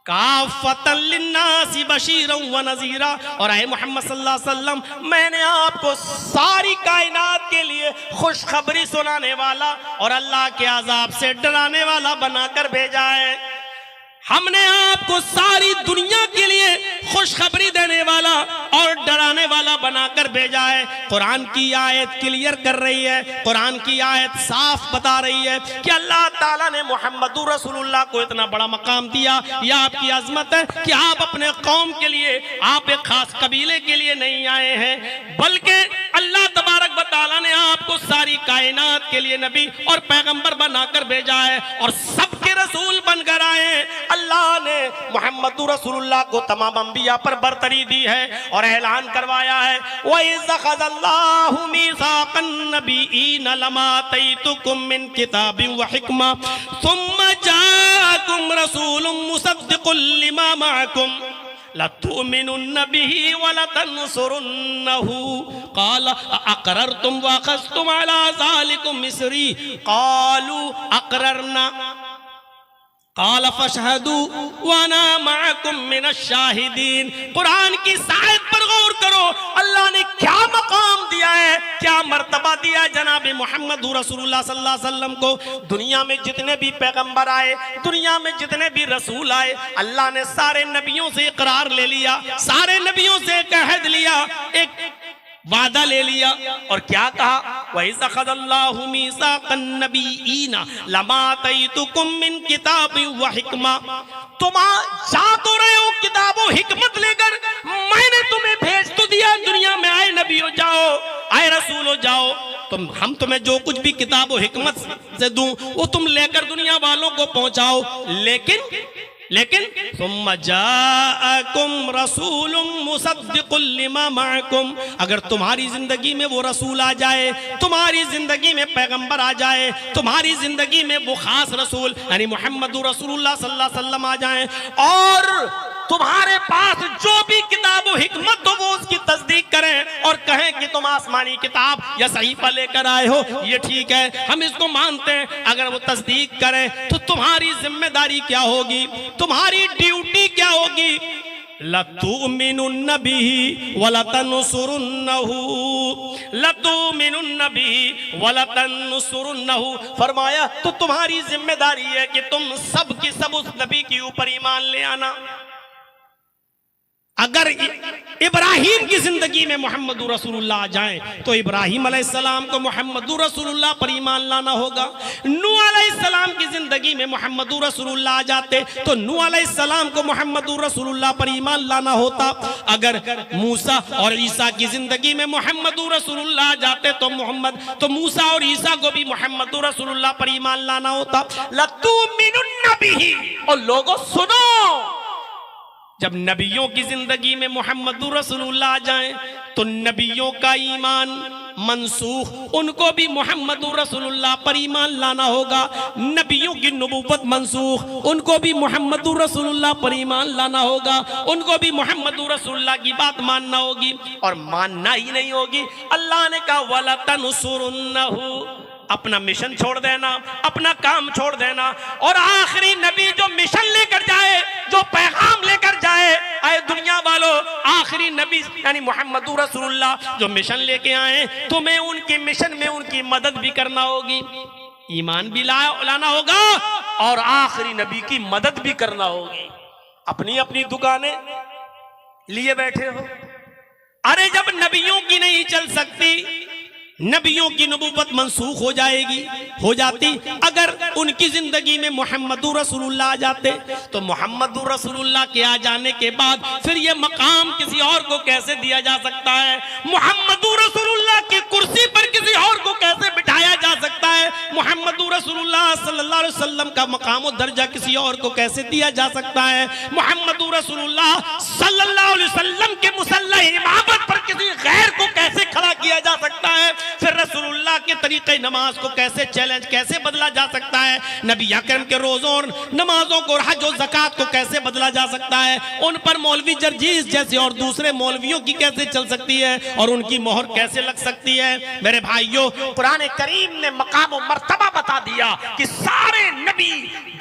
काफ़तन लिन्नासी बशीरन व नज़ीरा। और आए मोहम्मद सल्लल्लाहु अलैहि वसल्लम, मैंने आपको सारी कायनात के लिए खुशखबरी सुनाने वाला और अल्लाह के अज़ाब से डराने वाला बनाकर भेजा है। हमने आपको सारी दुनिया के लिए खुशखबरी देने वाला और डराने वाला बनाकर भेजा है। कुरान की आयत क्लियर कर रही है, कुरान की आयत साफ बता रही है कि अल्लाह ताला ने मोहम्मदुर रसूलुल्लाह को इतना बड़ा मकाम दिया। यह आपकी अजमत है कि आप अपने कौम के लिए, आप एक खास कबीले के लिए नहीं आए हैं, बल्कि अल्लाह तबारक व तआला ने आपको सारी कायनात के लिए नबी और पैगंबर बनाकर भेजा है और सबके रसूल बनकर आए। अल्लाह ने मोहम्मदुर रसूलुल्लाह को तमाम अंबिया पर बरतरी दी है और ऐलान करवाया है, वइज़ अख़ज़ल्लाहु मीसाक़न नबिय्यीन लमा आतैतुकुम मिन किताबिन व हिक्मा सुम्मा जाअकुम रसूलुम मुसद्दिक़ुल लिमा मअकुम लतुमिनुन्न बिही व लतंसुरुन्नहु क़ाल अक़ररतुम व अख़ज़्तुम अला ज़ालिकुम मिस्री क़ालू अक़ररना क़ाल फ़शहदू व अना मअकुम मिनश शाहिदीन। कुरान की आयत पर गौर करो, अल्लाह ने क्या मकाम दिया है, क्या मर्तबा दिया है जनाब मोहम्मद रसूलुल्लाह सल्लल्लाहु अलैहि वसल्लम को। दुनिया में जितने भी पैगंबर आए, दुनिया में जितने भी रसूल आए, अल्लाह ने सारे नबियों से इकरार ले लिया, सारे नबियों से एक अहद लिया, एक वादा ले लिया और क्या कहा, वइज़ अख़ज़ल्लाहु मीसाक़न नबिय्यीन लमा आतैतुकुम मिन किताबिन व हिक्मा। तुम जा तो रहे हो किताब व हिकमत लेकर, मैंने तुम्हें भेज तो दिया दुनिया में, आए नबियों जाओ, आए रसूलो जाओ, हम तुम्हें जो कुछ भी किताब व हिकमत से दूं वो तुम लेकर दुनिया वालों को पहुंचाओ। लेकिन सुम्मा जाअकुम रसूलुम मुसद्दिक़ुल लिमा मअकुम, अगर तुम्हारी जिंदगी में वो रसूल आ जाए, तुम्हारी जिंदगी में पैगंबर आ जाए, तुम्हारी जिंदगी में वो खास रसूल यानी मोहम्मदुर रसूलुल्लाह सल्लल्लाहु अलैहि वसल्लम आ जाए और तुम्हारे पास जो भी किताब व हिकमत हो वो उसकी तस्दीक करें और कहें कि तुम आसमानी किताब या सहीफा लेकर आए हो, ये ठीक है, हम इसको मानते हैं। अगर वो तस्दीक करें तो तुम्हारी जिम्मेदारी क्या होगी, तुम्हारी ड्यूटी क्या होगी, लतुमिनुन्न बिही व लतंसुरुन्नहु, लतुमिनुन्न बिही व लतंसुरुन्नहु। फरमाया तो तुम्हारी जिम्मेदारी है कि तुम सब की सब उस नबी के ऊपर ईमान ले आना। अगर इब्राहिम की जिंदगी में मोहम्मदुर रसूलुल्लाह आ जाएं तो इब्राहिम अलैहिस्सलाम को मोहम्मदुर रसूलुल्लाह पर ईमान लाना होगा। नूह अलैहिस्सलाम की जिंदगी में मोहम्मदुर रसूलुल्लाह आ जाते तो नूह अलैहिस्सलाम को मोहम्मदुर रसूलुल्लाह पर ईमान लाना होता। अगर मूसा और ईसा की जिंदगी में मोहम्मदुर रसूलुल्लाह आ जाते तो मूसा और ईसा को भी मोहम्मदुर रसूलुल्लाह पर ईमान लाना होता। लतुमिनुन्न बिही, और लोगों सुनो, जब नबियों की जिंदगी में मोहम्मदुर रसूलुल्लाह आ जाएं तो नबियों का ईमान मनसूख, उनको भी मोहम्मदुर रसूलुल्लाह पर ईमान लाना होगा। नबियों की नबूवत मनसूख, उनको भी मोहम्मदुर रसूलुल्लाह पर ईमान लाना होगा, उनको भी मोहम्मदुर रसूलुल्लाह की बात मानना होगी। और मानना ही नहीं होगी, अल्लाह ने कहा वला तनसुरुन्नहु, अपना मिशन छोड़ देना, अपना काम छोड़ देना। और आखिरी नबी जो मिशन लेकर जाए, जो पैगाम लेकर जाए, आए दुनिया वालों, आखिरी नबी यानी मोहम्मदुर रसूलुल्लाह जो मिशन लेके आए, तुम्हें उनके मिशन में उनकी मदद भी करना होगी, ईमान भी लाना होगा और आखिरी नबी की मदद भी करना होगी। अपनी अपनी दुकानें लिए बैठे हो, अरे जब नबियों की नहीं चल सकती, नबियों की नबूवत मनसूख हो जाती। अगर उनकी जिंदगी में मोहम्मदुर रसूलुल्लाह आ जाते तो मोहम्मदुर रसूलुल्लाह के आ जाने के बाद फिर ये मकाम किसी और को कैसे दिया जा सकता है, मोहम्मदुर रसूलुल्लाह की कुर्सी पर किसी और को कैसे बिठाया जा सकता है, मोहम्मद रसूलुल्लाह सल्लल्लाहु अलैहि वसल्लम का मकाम और दर्जा किसी और को कैसे दिया जा सकता है? मोहम्मद रसूलुल्लाह सल्लल्लाहु अलैहि वसल्लम के मुसल्ला इमामत पर किसी गैर को कैसे खड़ा किया जा सकता है? फिर रसूलुल्लाह के तरीके नमाज को कैसे चैलेंज, कैसे बदला जा सकता है? नबी अकरम के रोजों और नमाजों को, हज और ज़कात को कैसे बदला जा सकता है? उन पर मौलवी जर्जीस जैसे और दूसरे मौलवियों की कैसे चल सकती है और उनकी मोहर कैसे लग सकती है? मेरे भाइयों, कुरान करीम ने मकाम और मर्तबा बता दिया कि सारे नबी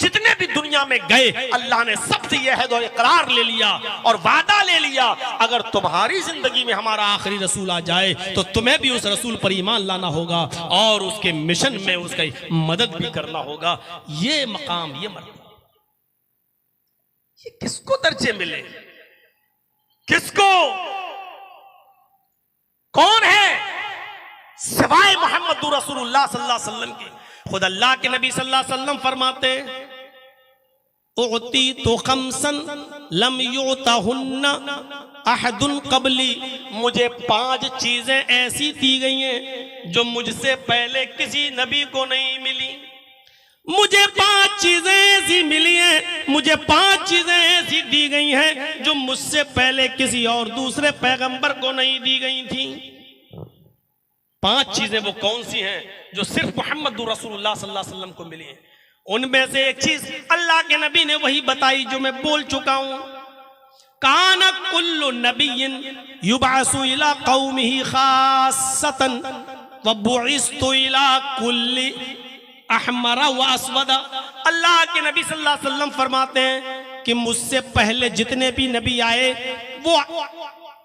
जितने भी दुनिया में गए, अल्लाह ने सबसे यह है इकरार ले लिया और वादा ले लिया, अगर तुम्हारी जिंदगी में हमारा आखिरी रसूल आ जाए तो तुम्हें भी उस रसूल पर ईमान लाना होगा और उसके मिशन में उसकी मदद भी करना होगा। ये मकाम, ये मर्तबा, ये किसको दर्जे मिले? किसको? कौन है सिवाय मोहम्मद रसूलुल्लाह सल्लल्लाहु अलैहि वसल्लम के? खुद अल्लाह के नबी सल्लल्लाहु अलैहि वसल्लम फरमाते, उती तो खमसन लम युतहुन्ना अहदुन क़ब्ली, मुझे 5 चीजें ऐसी दी गई हैं जो मुझसे पहले किसी नबी को नहीं मिली। मुझे 5 चीजें ऐसी मिली हैं, मुझे 5 चीजें ऐसी दी गई हैं जो मुझसे पहले किसी और दूसरे पैगंबर को नहीं दी गई थी। 5 चीजें वो कौन सी हैं जो सिर्फ मोहम्मद रसूलुल्लाह सल्लल्लाहु अलैहि वसल्लम को मिली हैं? उनमें से एक चीज अल्लाह के नबी ने वही बताई जो मैं बोल चुका हूं, काना कुल्लु नबिय्यिन युबअसु इला कौमिही खास्सतन व बुइस्तु इला कुल्ली अहमरा व अस्वदा। अल्लाह के नबी सल्लल्लाहु अलैहि वसल्लम फरमाते हैं कि मुझसे पहले जितने भी नबी आए वो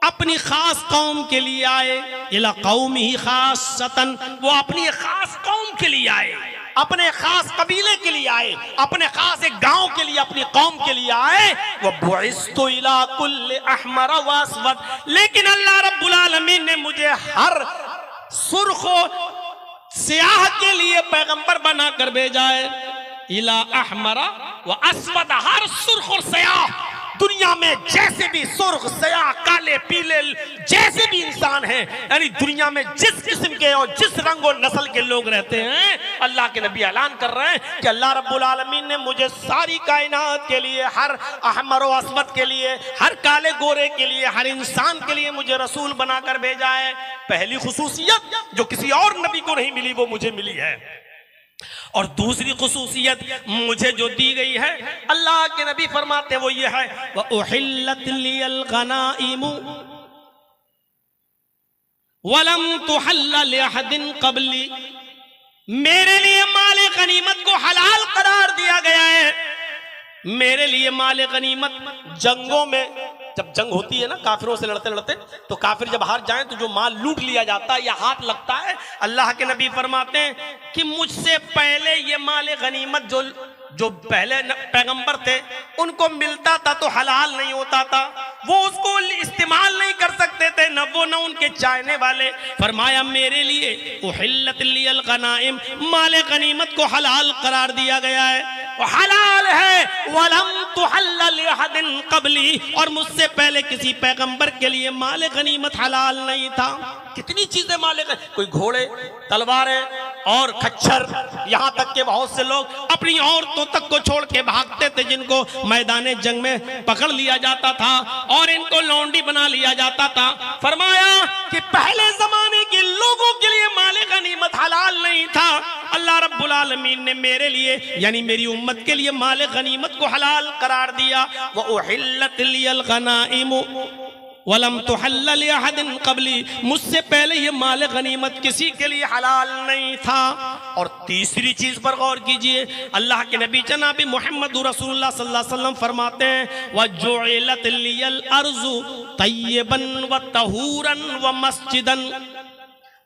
अपनी खास कौम के लिए आए, इला कौमिही खास्सतन, वो अपनी खास कौम के लिए आए, अपने खास कबीले के लिए आए, अपने खास एक गांव के लिए, अपनी कौम के लिए आए। वो बुइस्तु इला कुल्ल अहमर व अस्वद, लेकिन अल्लाह रब्बुल आलमीन ने मुझे हर सुर्ख स्याह के लिए पैगंबर बनाकर भेजा है। इला अहमरा व अस्वद, हर सुर्ख और स्याह, दुनिया में जैसे भी सुर्ख स्याह काले पीले जैसे भी इंसान हैं, यानी दुनिया में जिस किस्म के और जिस रंग और नस्ल के लोग रहते हैं, अल्लाह के नबी ऐलान कर रहे हैं कि अल्लाह रब्बुल आलमीन ने मुझे सारी कायनात के लिए, हर अहमर व अस्वद के लिए, हर काले गोरे के लिए, हर इंसान के लिए मुझे रसूल बनाकर भेजा है। पहली खुसूसियत जो किसी और नबी को नहीं मिली वो मुझे मिली है, और दूसरी खुसूसियत मुझे जो दी गई है, अल्लाह के नबी फरमाते वो ये है, व उहिल्लत लियल गनाइमु वलम तुहल्ल लिअहदिन क़ब्ली, मेरे लिए माल गनीमत को हलाल करार दिया गया है। मेरे लिए माल गनीमत, जंगों में जब जंग होती है ना, काफिरों से लड़ते लड़ते, तो काफिर जब हार जाएं तो जो माल लूट लिया जाता है या हाथ लगता है, अल्लाह के नबी फरमाते हैं कि मुझसे पहले ये माल गनीमत जो पहले पैगंबर थे उनको मिलता था तो हलाल नहीं होता था, वो उसको इस्तेमाल नहीं कर सकते थे, न वो न उनके चाहने वाले। फरमाया मेरे लिए उहिल्लत लियल गनाइम, माल गनीमत को हलाल करार दिया गया है, हलाल है। वलम तुहल्ल लिअहदिन क़ब्ली, और मुझसे पहले किसी पैगंबर के लिए माल गनीमत हलाल नहीं था। कितनी चीजें माल, कोई घोड़े, तलवारें और खच्चर, यहाँ तक के बहुत से लोग अपनी औरतों तक को छोड़ के भागते थे, जिनको मैदान जंग में पकड़ लिया जाता था और इनको लौंडी बना लिया जाता था। फरमाया कि पहले जमाने के लोगों के लिए माल गनीमत हलाल नहीं था, अल्लाह रब्बुल आलमीन ने मेरे लिए यानी मेरी उम्मत के लिए माल गनीमत को हलाल करार दिया। व उहिल्लत लियल गनाइमु वलम तुहल्ल लिअहदिन क़ब्ली, मुझसे पहले ये माल गनीमत किसी के लिए हलाल नहीं था। और तीसरी चीज पर गौर कीजिए, अल्लाह के नबी जनाब मोहम्मद रसूलुल्लाह सल्लल्लाहु अलैहि वसल्लम फरमाते हैं, व जुइलत लियल अर्ज़ु तय्यबन व तहूरन व मस्जिदन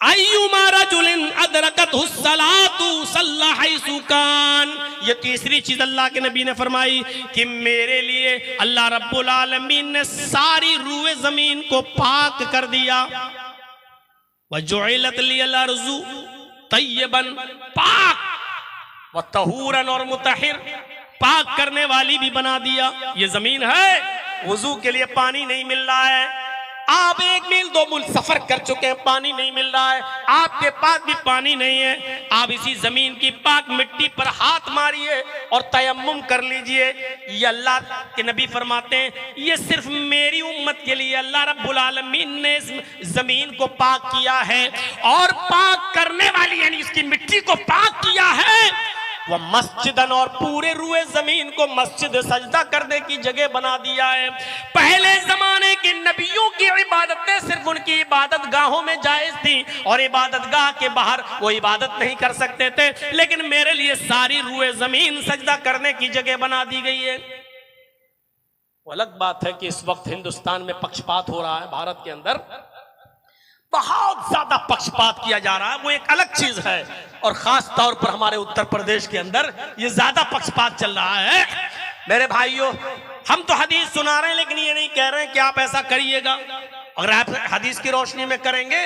अय्युमा रजुलिन अदरकतहु सलातु सल्ला हैसु कान। ये तीसरी चीज अल्लाह के नबी ने फरमाई कि मेरे लिए अल्लाह रब्बुल आलमीन ने सारी रूए जमीन को पाक कर दिया। व जुइलत लियल अर्ज़ु तय्यबन, पाक, व तहूरन, और मुतहिर, पाक करने वाली भी बना दिया। ये जमीन है, वुजू के लिए पानी नहीं मिल रहा है, आप 1 मील 2 मील सफर कर चुके हैं, पानी नहीं मिल रहा है, आपके पास भी पानी नहीं है, आप इसी जमीन की पाक मिट्टी पर हाथ मारिए और तयम्मुम कर लीजिए। ये अल्लाह के नबी फरमाते हैं ये सिर्फ मेरी उम्मत के लिए अल्लाह रब्बुल आलमीन ने इस जमीन को पाक किया है, और पाक करने वाली यानी इसकी मिट्टी को पाक किया है वह मस्जिदन, और पूरे रुए जमीन को मस्जिद सजदा करने की जगह बना दिया है। पहले जमाने के नबियों की इबादतें सिर्फ उनकी इबादत गाहों में जायज थी और इबादत गाह के बाहर वो इबादत नहीं कर सकते थे, लेकिन मेरे लिए सारी रुए जमीन सजदा करने की जगह बना दी गई है। वो अलग बात है कि इस वक्त हिंदुस्तान में पक्षपात हो रहा है, भारत के अंदर बहुत ज्यादा पक्षपात किया जा रहा है, वो एक अलग चीज है, और खास तौर पर हमारे उत्तर प्रदेश के अंदर ये ज्यादा पक्षपात चल रहा है। मेरे भाइयों, हम तो हदीस सुना रहे हैं, लेकिन ये नहीं कह रहे हैं कि आप ऐसा करिएगा। अगर आप हदीस की रोशनी में करेंगे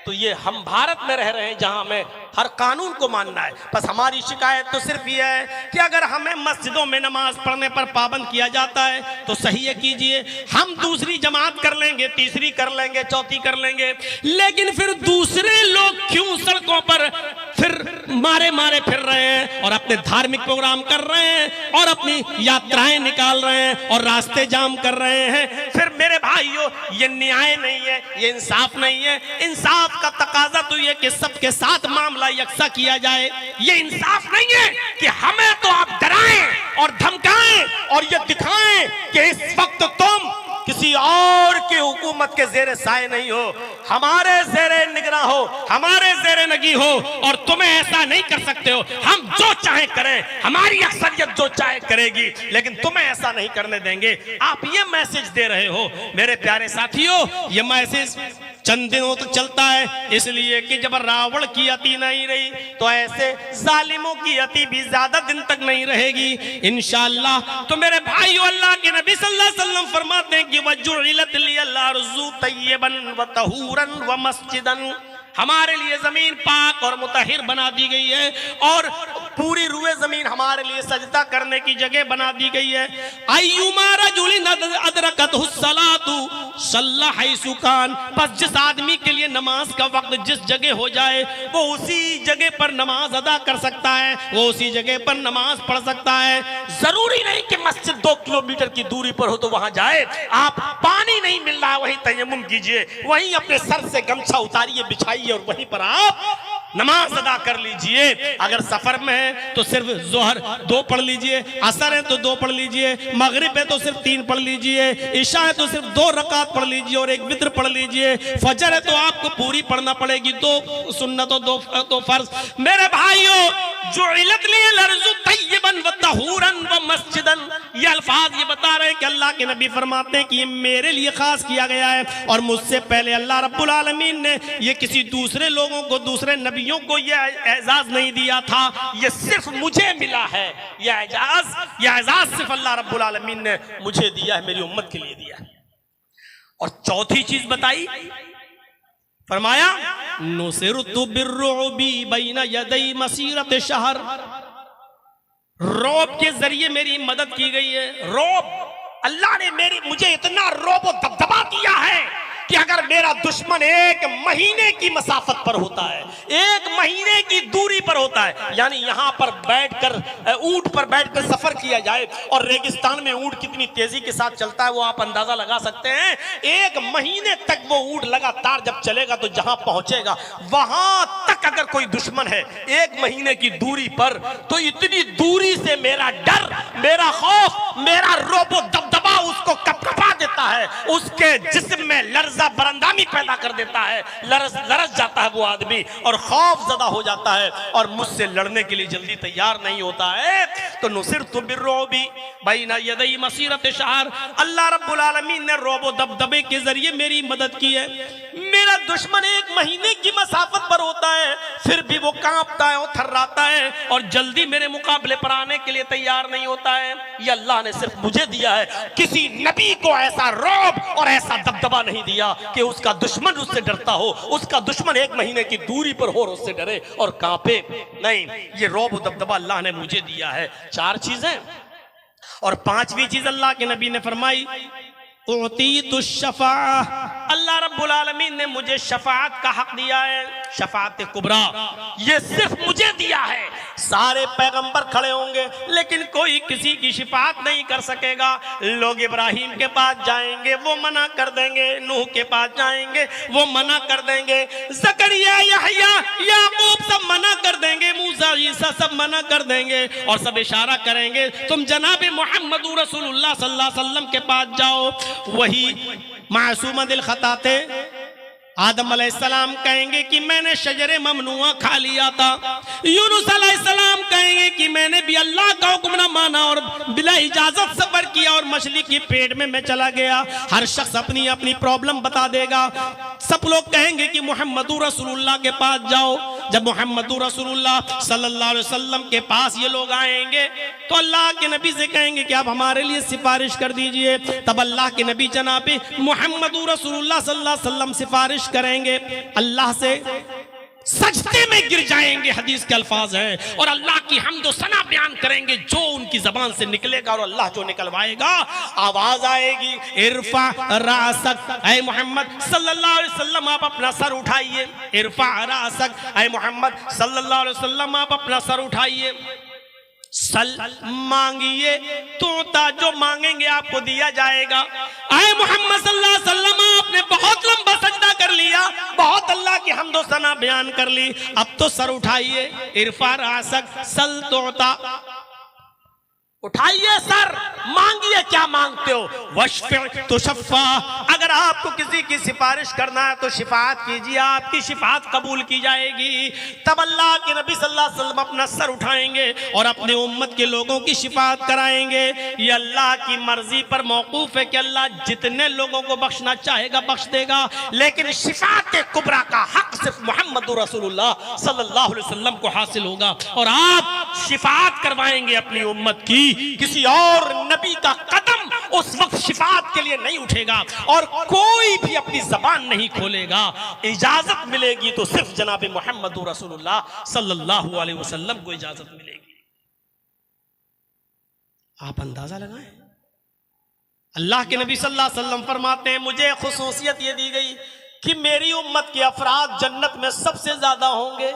तो ये हम भारत में रह रहे हैं जहां हमें हर कानून को मानना है। बस हमारी शिकायत तो सिर्फ ये है कि अगर हमें मस्जिदों में नमाज पढ़ने पर पाबंद किया जाता है तो सही है, कीजिए। हम दूसरी जमात कर लेंगे, तीसरी कर लेंगे, चौथी कर लेंगे, लेकिन फिर दूसरे लोग क्यों सड़कों पर फिर मारे मारे फिर रहे हैं और अपने धार्मिक प्रोग्राम कर रहे हैं और अपनी यात्राएं निकाल रहे हैं और रास्ते जाम कर रहे हैं? फिर मेरे भाइयों, ये न्याय नहीं है, ये इंसाफ नहीं है। इंसाफ का तकाजा तो ये कि सबके साथ मामला यकसा किया जाए। ये इंसाफ नहीं है कि हमें तो आप डराएं और धमकाएं और ये दिखाएं कि इस वक्त तुम किसी और की हुकूमत के जेरे साए नहीं हो, हमारे जेरे निगरां हो, हमारे जेरे नगी हो, और तुम्हें ऐसा नहीं कर सकते हो। हम जो चाहे करें, हमारी अक्सरियत जो चाहे करेगी, लेकिन तुम्हें ऐसा नहीं करने देंगे। आप ये मैसेज दे रहे हो मेरे प्यारे साथियों। ये मैसेज चंद दिनों तक चलता है, इसलिए कि जब रावण की अति नहीं रही तो ऐसे जालिमों की अति भी ज्यादा दिन तक नहीं रहेगी इंशाअल्लाह। तो मेरे भाइयों, अल्लाह के नबी सल्लल्लाहु अलैहि वसल्लम फरमाते हैं कि वजुइलत लियल अर्ज़ु तय्यबन व तहूरन व मस्जिदन, हमारे लिए जमीन पाक और मुतहिर बना दी गई है और पूरी रुए जमीन हमारे लिए सजदा करने की जगह बना दी गई है। अय्युमा रजुलिन अदरकतहु सलातु सल्ला हैसु कान, बस जिस आदमी के लिए नमाज का वक्त जिस जगह हो जाए वो उसी जगह पर नमाज अदा कर सकता है, वो उसी जगह पर नमाज पढ़ सकता है। जरूरी नहीं कि मस्जिद 2 किलोमीटर की दूरी पर हो तो वहां जाए। आप पानी नहीं मिल रहा है वहीं तयम्मुम कीजिए, वहीं अपने सर से गमछा उतारिए, बिछाइए और वहीं पर आप नमाज अदा कर लीजिए। अगर सफर में है तो सिर्फ जोहर 2 पढ़ लीजिए, असर है तो 2 पढ़ लीजिए, मगरिब है तो सिर्फ 3 पढ़ लीजिए, इशा है तो सिर्फ 2 रकात पढ़ लीजिए और 1 वित्र पढ़ लीजिए, फजर है तो आपको पूरी पढ़ना पड़ेगी, 2 सुन्नत और 2 फर्ज। मेरे भाइयों, जुइलत लियल अर्ज़ु तय्यबन व तहूरन व मस्जिदन, ये अल्फाज ये बता रहे हैं कि अल्लाह के नबी फरमाते हैं कि ये मेरे लिए खास किया गया है और मुझसे पहले अल्लाह रब्बुल आलमीन ने ये किसी दूसरे लोगों को, दूसरे नबियों को ये एजाज नहीं दिया था, ये सिर्फ मुझे मिला है। ये एजाज सिर्फ अल्लाह रब्बुल आलमीन ने मुझे दिया है, मेरी उम्मत के लिए दिया है। और चौथी चीज बताई, फरमाया नुसिरतु बिर्रुबी बैना यदै मसीरत शहर, रौब के जरिए मेरी मदद की गई है। रौब, अल्लाह ने मुझे इतना रौब और दबदबा दिया है कि अगर मेरा दुश्मन 1 महीने की मसाफत पर होता है, 1 महीने की दूरी पर होता है, यानी यहां पर बैठकर ऊंट पर बैठकर सफर किया जाए, और रेगिस्तान में ऊंट कितनी तेजी के साथ चलता है वो आप अंदाजा लगा सकते हैं। 1 महीने तक वो ऊंट लगातार जब चलेगा तो जहां पहुंचेगा वहां तक अगर कोई दुश्मन है 1 महीने की दूरी पर, तो इतनी दूरी से मेरा डर, मेरा खौफ, मेरा रोबो दबदबा उसको कपकपा देता है, उसके जिस्म में लर्जा बरंदामी पैदा कर देता है, लरस जाता है वो आदमी और खौफ ज़दा हो जाता है और मुझसे लड़ने के लिए जल्दी तैयार नहीं होता है। तो नुसिरतु बिर्रुबी बैना यदै मसीरत शहर, अल्लाह रब्बुल आलमीन ने रोबो दबदबे के जरिए मेरी मदद की है। मेरा दुश्मन 1 महीने की मसाफत पर होता है, फिर भी वो कांपता है और थर्राता है और जल्दी मेरे मुकाबले पर आने के लिए तैयार नहीं होता है। ये अल्लाह ने सिर्फ मुझे दिया है, किसी नबी को ऐसा रौब और ऐसा दबदबा नहीं दिया कि उसका दुश्मन उससे डरता हो, उसका दुश्मन 1 महीने की दूरी पर हो और उससे डरे और कांपे। नहीं, ये रौब और दबदबा अल्लाह ने मुझे दिया है। 4 चीजें, और 5वीं चीज अल्लाह के नबी ने फरमाई उतीतु शफा, अल्लाह रब्बुल आलमीन ने मुझे शफाअत का हक दिया है, शफाअत कुबरा, ये सिर्फ मुझे दिया है। सारे पैगंबर खड़े होंगे लेकिन कोई किसी की शफाअत नहीं कर सकेगा। लोग इब्राहिम के पास जाएंगे, वो मना कर देंगे, नूह के पास जाएंगे, वो मना कर देंगे, ज़करिया, यहया, याकूब सब मना कर देंगे, मूसा, ईसा सब मना कर देंगे और सब इशारा करेंगे तुम जनाब मोहम्मद रसूलुल्लाह सल्लल्लाहु अलैहि वसल्लम के पास जाओ। वही मासूम दिल खता थे, आदम अलैहिस्सलाम कहेंगे कि मैंने शजरे ममनुआ खा लिया था। यूनुस अलैहिस्सलाम कहेंगे कि मैंने भी अल्लाह का हुक्म न माना और बिला इजाजत सफर किया और मछली की पेट में मैं चला गया। हर शख्स अपनी अपनी प्रॉब्लम बता देगा। सब लोग कहेंगे कि मुहम्मदुर रसूलुल्लाह के पास जाओ। जब मुहम्मदुर रसूलुल्लाह सल्लल्लाहु अलैहि वसल्लम के पास ये लोग आएंगे तो अल्लाह के नबी से कहेंगे कि आप हमारे लिए सिफारिश कर दीजिए। तब अल्लाह के नबी जनाब मुहम्मदुर रसूलुल्लाह सल्लल्लाहु अलैहि वसल्लम सिफारिश करेंगे, अल्लाह से सजदे में गिर जाएंगे, हदीस के अल्फाज हैं, और अल्लाह की हम्द व सना बयान करेंगे जो उनकी जबान से निकलेगा और अल्लाह जो निकलवाएगा। आवाज आएगी, इरफा रासक, ऐ मोहम्मद सल्लल्लाहु अलैहि वसल्लम आप अपना सर उठाइए। इरफा रासक, ऐ मोहम्मद सल्लल्लाहु अलैहि वसल्लम आप अपना सर उठाइए। सल, मांगिए, तोता जो मांगेंगे आपको दिया जाएगा। आए मोहम्मद सल्लल्लाहु अलैहि वसल्लम आपने बहुत लंबा सजदा कर लिया, बहुत अल्लाह की हम्द व सना बयान कर ली, अब तो सर उठाइए। इरफा रासक, सल तोता, उठाइए सर, मांगिए, क्या मांगते हो। वशफ़ा तुशफ़ा, अगर आपको किसी की सिफारिश करना है तो शिफात कीजिए, आपकी शिफात कबूल की जाएगी। तब अल्लाह के नबी सल्लल्लाहु अलैहि वसल्लम अपना सर उठाएंगे और अपने उम्मत के लोगों की शिफात कराएंगे। ये अल्लाह की मर्जी पर मौकूफ है कि अल्लाह जितने लोगों को बख्शना चाहेगा बख्श देगा, लेकिन शिफात कुबरा का हक सिर्फ मोहम्मद रसूलुल्लाह सल्लल्लाहु अलैहि वसल्लम को हासिल होगा और आप शिफात करवाएंगे अपनी उम्मत की। किसी और नबी का कदम उस वक्त शिफात के लिए नहीं उठेगा और कोई भी अपनी जबान नहीं खोलेगा। इजाजत मिलेगी तो सिर्फ जनाब मोहम्मद रसूलुल्लाह सल्लल्लाहु अलैहि वसल्लम को इजाजत मिलेगी। आप अंदाजा लगाएं, अल्लाह के नबी सल्लल्लाहु अलैहि वसल्लम फरमाते हैं मुझे खुसूसियत ये दी गई कि मेरी उम्मत के अफराद जन्नत में सबसे ज्यादा होंगे।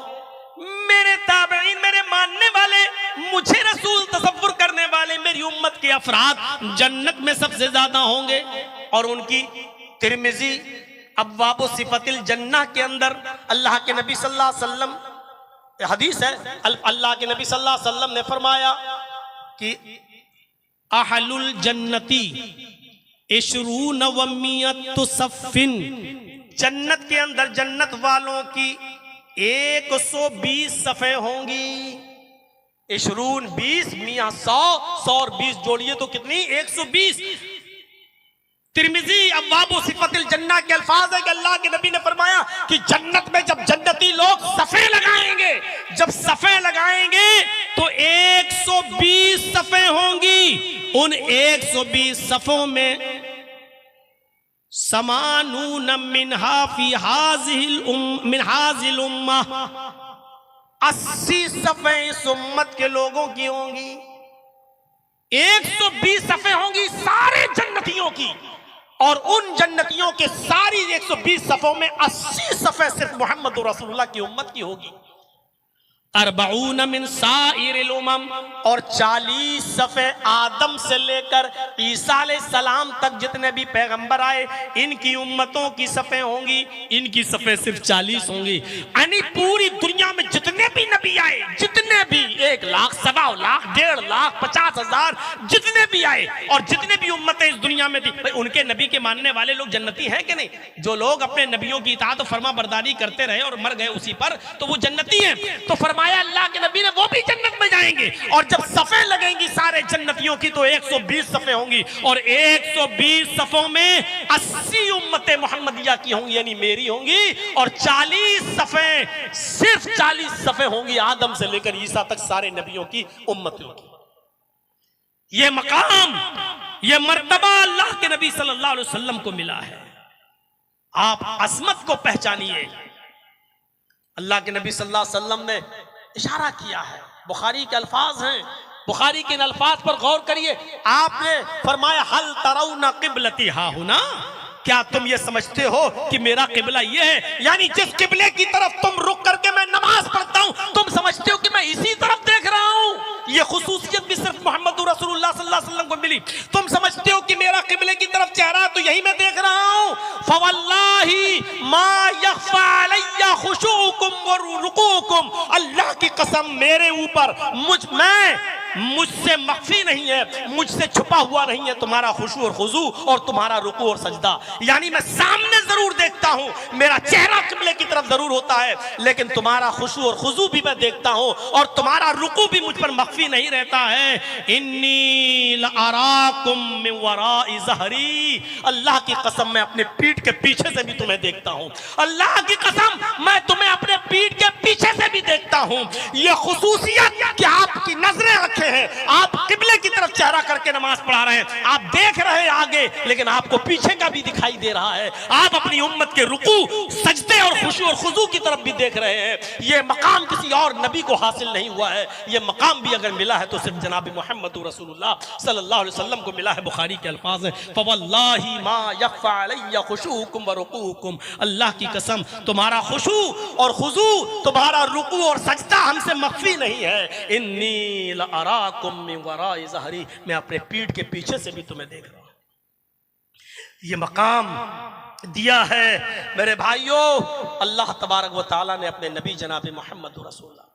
मेरे ताबईन, मेरे मानने वाले, मुझे रसूल तसव्वुर करने वाले मेरी उम्मत के अफराद जन्नत में सबसे ज्यादा होंगे। और उनकी तिरमिजी अब्वाब सिफतिल जन्नह के अंदर अल्लाह के नबी सल्लल्लाहु अलैहि वसल्लम हदीस है, अल्लाह के नबी सल्लल्लाहु अलैहि वसल्लम ने फरमाया कि अहलुल जन्नती इशरून व मियतु सफ़िन, जन्नत के अंदर जन्नत वालों की 120 सफ़े होंगी। इशरून 20, मियाँ 100 और 20 जोड़िए तो कितनी, 120। तिरमिजी अब्वाब सिफतिल जन्नह के अल्फाज है कि अल्लाह के नबी ने फरमाया कि जन्नत में जब जन्नती लोग सफ़े लगाएंगे, जब सफ़े लगाएंगे तो 120 सफ़े होंगी। उन 120 सफ़ों में समानून मिनहा फी हाज़िल उम्मा, 80 सफ़े इस उम्मत के लोगों की होंगी। 120 सफ़े होंगी सारे जन्नतियों की, और उन जन्नतियों के सारी 120 सफ़ों में 80 सफ़े सिर्फ मोहम्मद रसूलुल्लाह की उम्मत की होगी। अरबऊन मिन साइरिल उमम, और 40 सफ़े आदम से लेकर ईसा अलैहिस्सलाम तक जितने भी पैगंबर आए इनकी उम्मतों की सफ़े होंगी। इनकी सफ़े सिर्फ 40 होंगी। यानी पूरी दुनिया में जितने भी नबी आए, जितने भी 1 लाख, 1.25 लाख, 1.5 लाख, 50,000 जितने भी आए और जितने भी उम्मतें इस दुनिया में थी, भाई उनके नबी के मानने वाले लोग जन्नती हैं कि नहीं? जो लोग अपने नबियों की इताअत और फर्मा बरदारी करते रहे और मर गए उसी पर, तो वो जन्नती हैं। तो फरमाया अल्लाह के नबी ने वो भी जन्नत में जाएंगे। और जब सफ़े लगेंगी सारे जन्नतियों की तो 120 सफ़े होंगी, और 120 सफ़ों में 80 उम्मतें मोहम्मदिया की होंगी, यानी मेरी होंगी, और 40 सफ़े, सिर्फ 40 सफ़े होंगी आदम से लेकर ईसा तक सारे नबियों की उम्मतियों की। ये मकाम, ये मर्तबा अल्लाह के नबी सल्लल्लाहु अलैहि वसल्लम को मिला है। आप असमत को पहचानिए। अल्लाह के नबी सल्लल्लाहु अलैहि वसल्लम ने इशारा किया है, बुखारी के अल्फाज हैं, बुखारी के इन अल्फाज पर गौर करिए। आपने फरमाया हल तरौना क़िबलती हाहुना, क्या तुम ये समझते हो कि मेरा किबला ये है, यानी जिस किबले की तरफ तुम रुक करके मैं नमाज पढ़ता हूं, तुम समझते हो कि मैं इसी तरफ देख रहा हूं? ये खुसूसियत भी सिर्फ मोहम्मद रसूलुल्लाह सल्लल्लाहु अलैहि वसल्लम को मिली। तुम समझते हो कि मेरा किबले की तरफ चेहरा तो यही मैं देख रहा हूं। फवल्लाही मा यख्फा अलैया खुशूकुम व रुकूकुम, अल्लाह की कसम मेरे ऊपर मुझसे मख्फी नहीं है, मुझसे छुपा हुआ नहीं है तुम्हारा खुशू और खुजू और तुम्हारा रुकू और सजदा। यानी मैं सामने जरूर देखता हूं, मेरा चेहरा किबले की तरफ जरूर होता है, लेकिन तुम्हारा खुशू और खुजू भी मैं देखता हूं और तुम्हारा रुकू भी मुझ पर मख्फी नहीं रहता है। इन्नी लअराकुम मिन वराइ ज़हरी, अल्लाह की कसम मैं अपने पीठ के पीछे से भी तुम्हें देखता हूं। अल्लाह की कसम मैं तुम्हें अपने पीठ के पीछे से भी देखता हूं। यह खुसूसियत कि आपकी नजरें रखे हैं, आप किबले की तरफ चेहरा करके नमाज पढ़ा रहे हैं, आप देख रहे हैं आगे, लेकिन आपको पीछे का भी दिखाई दे रहा है। आप अपनी उम्मत के रुकू, सजदे और खुशू और खुजू की तरफ भी देख रहे हैं। यह मकाम किसी और नबी को हासिल नहीं हुआ है। यह मकाम भी अगर मिला है तो सिर्फ जनाब मोहम्मद रसूलुल्लाह सल्लल्लाहु अलैहि वसल्लम को मिला है। बुखारी के अल्फाज हैं, फवल्लाही मा यख्फा अलैया खुशूकुम व रुकूकुम, अल्लाह की कसम तुम्हारा खुशू और खुजू, तुम्हारा रुकू और सजदा हमसे मख्फी नहीं है। इन्नी लअराकुम मिन वराइ ज़हरी, मैं अपने पीठ के पीछे से भी तुम्हें देख रहा हूं। ये मकाम दिया है मेरे भाइयों अल्लाह तबारक व तआला ने अपने नबी जनाब मोहम्मद रसूलुल्लाह को।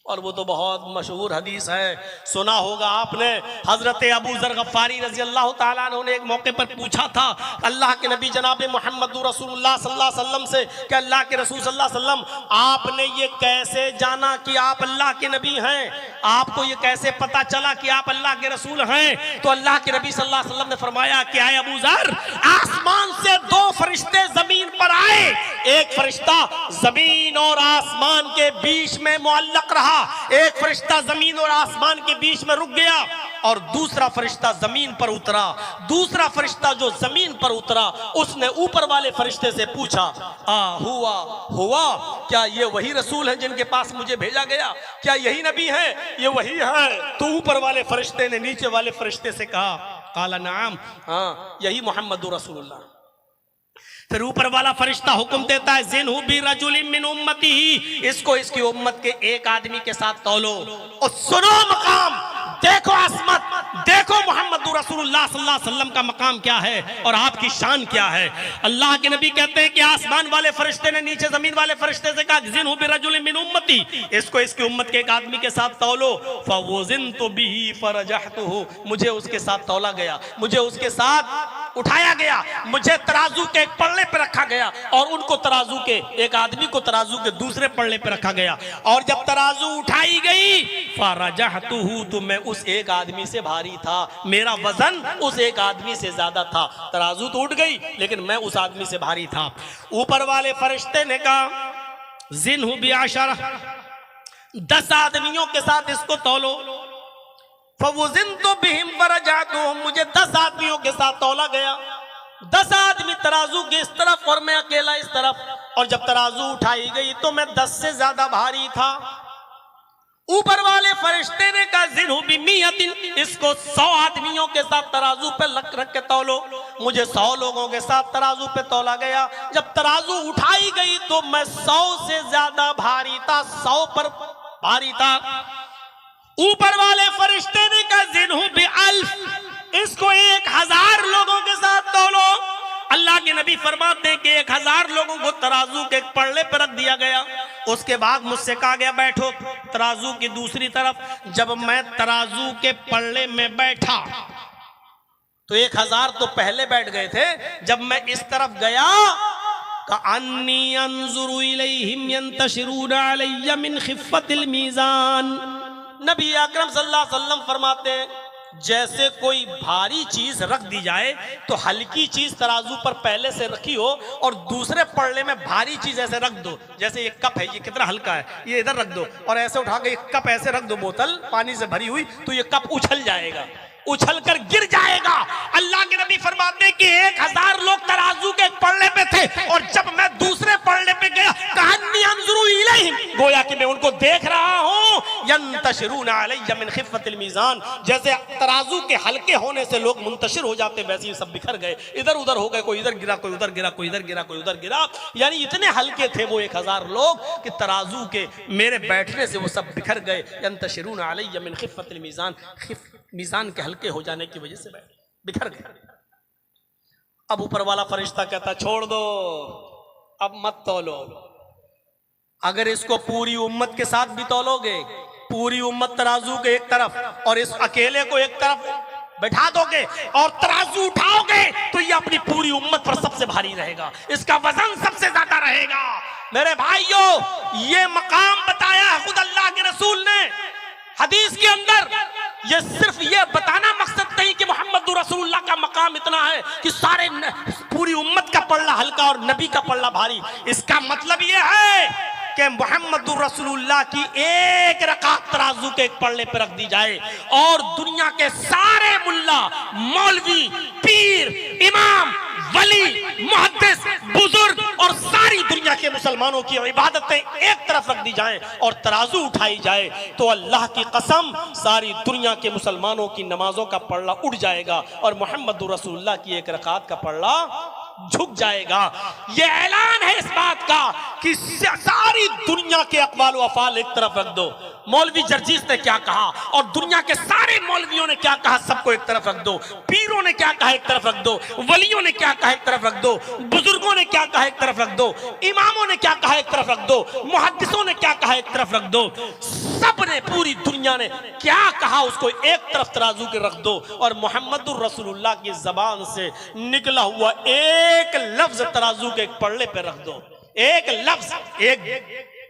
और वो तो बहुत मशहूर हदीस है, सुना होगा आपने। हजरत अबू ज़र गफ़ारी रज़ी अल्लाह तआला अन्हु ने एक मौके पर पूछा था अल्लाह के नबी जनाब मोहम्मद रसूलुल्लाह सल्लल्लाहु अलैहि वसल्लम से कि अल्लाह के रसूल सल्लल्लाहु अलैहि वसल्लम आपने ये कैसे जाना कि आप अल्लाह के नबी हैं, आपको ये कैसे पता चला कि आप अल्लाह के रसूल हैं? तो अल्लाह के नबी सल्लल्लाहु अलैहि वसल्लम ने फरमाया कि आए अबू ज़र, आसमान से दो फरिश्ते जमीन पर आए, एक फरिश्ता जमीन और आसमान के बीच में मुअल्लक रहा, एक फरिश्ता जमीन और आसमान के बीच में रुक गया और दूसरा फरिश्ता जमीन पर उतरा। दूसरा फरिश्ता जो जमीन पर उतरा उसने ऊपर वाले फरिश्ते से पूछा, हुआ क्या ये वही रसूल हैं जिनके पास मुझे भेजा गया? क्या यही नबी है? ये वही है? तो ऊपर वाले फरिश्ते ने नीचे वाले फरिश्ते से कहा, काला नाम, हाँ यही मोहम्मद रसूलुल्लाह। फिर ऊपर वाला फरिश्ता हुक्म देता है, ज़िनहु बिरजुलिन मिन उम्मतिही, इसको इसकी उम्मत के एक आदमी के साथ तौलो। और सुनो मकाम, देखो आसमत, देखो मोहम्मद रसूलुल्लाह सल्लल्लाहु अलैहि वसल्लम का मकाम क्या है और आपकी शान क्या है। अल्लाह के नबी कहते हैं कि आसमान वाले फरिश्ते ने नीचे जमीन वाले फरिश्ते से कहा, ज़िनहु बिरजुलिन मिन उम्मती, इसको इसकी उम्मत के एक आदमी के साथ तौलो। फवज़िनतु बिही फरजहतुहु, मुझे उसके साथ तौला गया, मुझे उसके साथ उठाया गया, मुझे तराजू के एक पल्ले पे रखा गया और उनको तराजू के एक आदमी को तराजू के दूसरे पल्ले पे रखा गया। और जब तराजू उठाई गई फरजहतुहु, तो मैं उस एक आदमी से भारी था, मेरा वजन उस एक आदमी से ज्यादा था। तराजू तो उठ गई लेकिन मैं उस आदमी से भारी था। ऊपर वाले फरिश्ते ने कहा, ज़िनहु बिअशरा, 10 आदमियों के साथ इसको तौलो। फवज़िनतु बिहिम फरजहतुहुम, मुझे 10 आदमियों के साथ तौला गया। 10 आदमी तराजू के इस तरफ और मैं अकेला इस तरफ। और जब तराजू उठाई गई तो मैं 10 से ज्यादा भारी था। ऊपर वाले फरिश्ते ने कहा, ज़िनहु बिमियतिन, इसको 100 आदमियों के साथ तराजू पे रख के तौलो। मुझे 100 लोगों के साथ तराजू पे तौला गया। जब तराजू उठाई गई तो मैं 100 से ज्यादा भारी था, 100 पर भारी था। ऊपर वाले फरिश्ते ने कहा, ज़िनहु बिअल्फ, इसको 1000 लोगों के साथ तौलो। अल्लाह के नबी फरमाते हैं कि 1000 लोगों को तराजू के एक पल्ले पर रख दिया गया। उसके बाद मुझसे कहा गया, बैठो तराजू की दूसरी तरफ। जब मैं तराजू के पल्ले में बैठा तो 1000 तो पहले बैठ गए थे। जब मैं इस तरफ गया, कअन्नी अंजुरु इलैहिम यंतशिरूना अलैया मिन खिफ़्फ़तिल मीज़ान, नबी अकरम सल्लल्लाहु अलैहि वसल्लम फरमाते हैं, जैसे कोई भारी चीज रख दी जाए तो हल्की चीज तराजू पर पहले से रखी हो और दूसरे पल्ले में भारी चीज ऐसे रख दो। जैसे ये कप है, ये कितना हल्का है, ये इधर रख दो और ऐसे उठा के एक कप ऐसे रख दो, बोतल पानी से भरी हुई, तो ये कप उछल जाएगा, उछल कर गिर जाएगा। अल्लाह के नबी फरमाते कि 1000 लोग तराजू के पल्ले पे थे और जब मैं दूसरे पल्ले पे गया, कअन्नी अंजुरु इलैहिम, गोया कि मैं उनको देख रहा हूं यंतशिरून अलैया मिन खिफ़्फ़तिल मीज़ान, जैसे तराजू के हल्के होने से लोग मुंतशिर हो जाते वैसे ही सब बिखर गए, इधर उधर हो गए, कोई इधर गिरा, कोई उधर गिरा, कोई इधर गिरा, कोई उधर गिरा। यानी इतने हल्के थे वो 1000 लोग कि तराजू के मेरे बैठने से वो सब बिखर गए। यंतशिरून अलैया मिन खिफ़्फ़तिल मीज़ान, मीज़ान के हल्के हो जाने की वजह से बिखर गए। अब ऊपर वाला फरिश्ता कहता छोड़ दो, अब मत तौलो। अगर इसको पूरी उम्मत के साथ भी तौलोगे, पूरी उम्मत तराजू के एक तरफ और इस अकेले को एक तरफ बैठा दोगे और तराजू उठाओगे तो ये अपनी पूरी उम्मत पर सबसे भारी रहेगा, इसका वजन सबसे ज्यादा रहेगा। मेरे भाइयों, ये मकाम बताया है खुद अल्लाह के रसूल ने हदीस के अंदर। ये सिर्फ ये बताना मकसद नहीं कि मोहम्मद रसूलुल्लाह का मकाम इतना है कि सारे पूरी उम्मत का पल्ला हल्का और नबी का पल्ला भारी। इसका मतलब ये है कि मोहम्मद रसूलुल्लाह की एक रकात तराजू के एक पल्ले पर रख दी जाए और दुनिया के सारे मुल्ला, मौलवी, पीर, इमाम, वली, मुहद्दिस, बुजुर्ग और सारी दुनिया के मुसलमानों की इबादतें एक तरफ रख दी जाएं और तराजू उठाई जाए तो अल्लाह की कसम सारी दुनिया के मुसलमानों की नमाजों का पल्ला उठ जाएगा और मोहम्मद रसूलुल्लाह की एक रकात का पल्ला झुक जाएगा। यह ऐलान है इस बात का कि सारी दुनिया के अक़वाल व अफ़ाल एक तरफ रख दो। मौलवी जर्जीस ने क्या कहा और दुनिया के सारे मौलवियों ने क्या कहा, सबको एक तरफ रख दो। पीरों ने क्या कहा, एक तरफ रख दो। वलियों ने क्या कहा, एक तरफ रख दो। बुजुर्गों ने क्या कहा, एक तरफ रख दो। इमामों ने क्या कहा, एक तरफ रख दो। मुहद्दिसों ने क्या कहा, एक तरफ रख दो। सब ने, पूरी दुनिया ने क्या कहा उसको एक तरफ तराजू के रख दो और मोहम्मद रसूलुल्लाह की जबान से निकला हुआ एक लफ्ज तराजू के एक पल्ले पे रख दो। एक लफ्ज, एक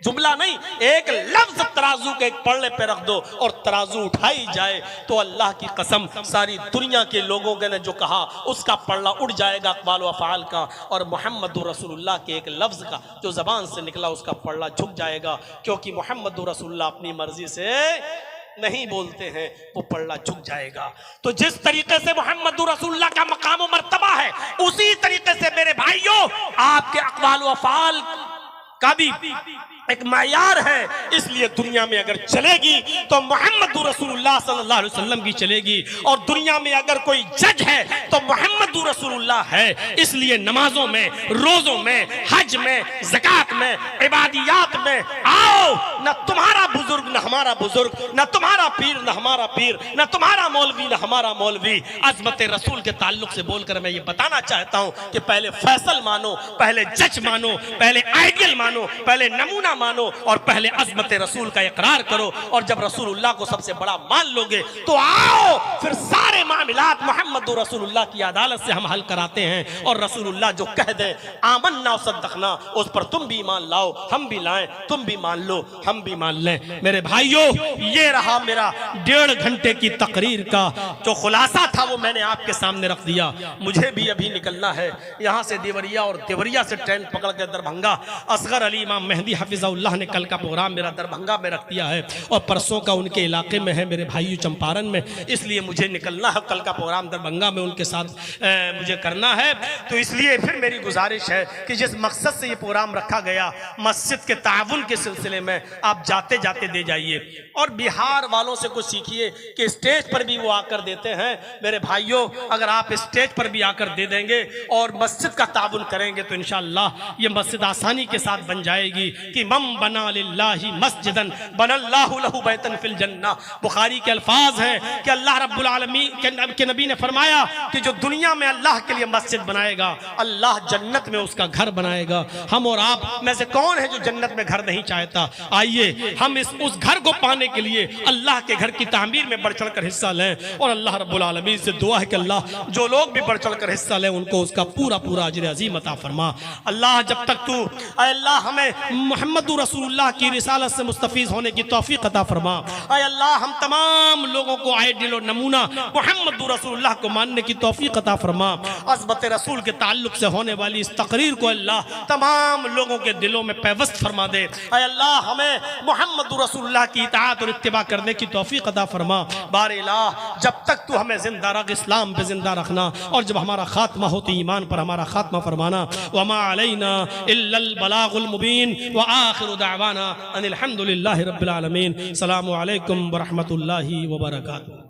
जुमला नहीं, एक लफ्ज तराजू के एक पल्ले पे रख दो और तराजू उठाई जाए तो अल्लाह की कसम सारी दुनिया के लोगों ने जो कहा उसका पल्ला उड़ जाएगा अक़वाल व अफ़आल का और मोहम्मद रसूलुल्लाह के एक लफ्ज का जो ज़बान से निकला उसका पल्ला झुक जाएगा, क्योंकि मोहम्मद रसूलुल्लाह अपनी मर्जी से नहीं बोलते हैं, वो पल्ला झुक जाएगा। तो जिस तरीके से मोहम्मद रसूलुल्लाह का मकाम व मर्तबा है उसी तरीके से मेरे भाइयों आपके अक़वाल व अफ़आल का भी एक मायार है। इसलिए दुनिया में अगर चलेगी तो मोहम्मद रसूलुल्लाह सल्लल्लाहु अलैहि वसल्लम की चलेगी और दुनिया में अगर कोई जज है तो मोहम्मद रसूलुल्लाह है। इसलिए नमाजों में, रोजों में, हज में, ज़कात में, इबादियात में आओ, न तुम्हारा बुजुर्ग न हमारा बुजुर्ग, न तुम्हारा पीर न हमारा पीर, न तुम्हारा मौलवी न हमारा मौलवी। अज़मत रसूल के ताल्लुक से बोलकर मैं ये बताना चाहता हूँ कि पहले फैसल मानो, पहले जज मानो, पहले आइडियल मानो, पहले नमूना मानो और पहले अज़मत रसूल का इकरार करो। और जब रसूलुल्लाह को सबसे बड़ा मान लोगे तो आओ फिर सारे मामलात मोहम्मद रसूलुल्लाह की अदालत से हम हल कराते हैं और रसूलुल्लाह जो कह दे आमन्ना व सद्दक़ना उस पर तुम भी ईमान लाओ, हम भी लाएं, तुम भी मान लो, हम भी मान लें। मेरे भाइयों, ये रहा मेरा 1.5 घंटे की तकरीर का जो खुलासा था वो मैंने आपके सामने रख दिया। मुझे भी अभी निकलना है यहाँ से देवरिया और देवरिया से ट्रेन पकड़ के दरभंगा। असगर अली इमाम मेहदी हफिज़हुल्लाह ने कल का प्रोग्राम मेरा दरभंगा में रख दिया है और परसों का उनके इलाके में है मेरे भाइयों चंपारण में, इसलिए मुझे निकलना है। कल का प्रोग्राम दरभंगा में उनके साथ मुझे करना है। तो इसलिए फिर मेरी गुजारिश है कि जिस मकसद से ये प्रोग्राम रखा गया मस्जिद के ताउन के सिलसिले में आप जाते जाते दे जाइए और बिहार वालों से कुछ सीखिए कि स्टेज पर भी वो आकर देते हैं। मेरे भाइयों, अगर आप स्टेज पर भी आकर दे देंगे और मस्जिद का ताउन करेंगे तो इंशाअल्लाह ये मस्जिद आसानी के साथ बन जाएगी कि मम बना लिल्लाहि मस्जिदन बनल्लाहु लहु बैतन फिल जन्ना। बुखारी के अल्फाज हैं कि अल्लाह रब्बुल आलमीन के नबी ने फरमाया कि जो दुनिया में अल्लाह के लिए मस्जिद बनाएगा अल्लाह जन्नत में उसका घर बनाएगा। हम और आप में से कौन है जो जन्नत में घर नहीं चाहता? आइए हम उस घर को पाने के लिए अल्लाह के घर की तामीर में बढ़ चढ़ कर हिस्सा लें और अल्लाह रब्बुल आलमीन से दुआ है कि अल्लाह जो लोग भी बढ़ चढ़ कर हिस्सा लें उनको उसका पूरा पूरा अजर अजीम अता फरमा। अल्लाह जब तक तू अल्लाह हमें मोहम्मद रसूलुल्लाह की रिसालत से मुस्तफीज होने की तौफीक अता फरमा। अल्लाह हम तमाम लोगों को आइडियल और नमूना मोहम्मद रसूलुल्लाह को मानने की तौफीक अता फरमा। अज़मत रसूल के ताल्लुक से होने वाली इस तकरीर को अल्लाह तमाम लोगों के दिलों में पैवस्त फरमा दे। ऐ अल्लाह हमें मोहम्मद रसूलुल्लाह की इताअत और इत्तिबा करने की तौफीक अता फरमा। बारे इलाह जब तक तू हमें जिंदा रख, इस्लाम पे जिंदा रखना, और जब हमारा खात्मा हो तो ईमान पर हमारा खात्मा फरमाना। वमा अलैना इल्लल बलागुल मुबीन व आखिरु दावाना अनिल हम्दुलिल्लाहि रब्बिल आलमीन। अस्सलामु अलैकुम व रहमतुल्लाहि व बरकातुहू।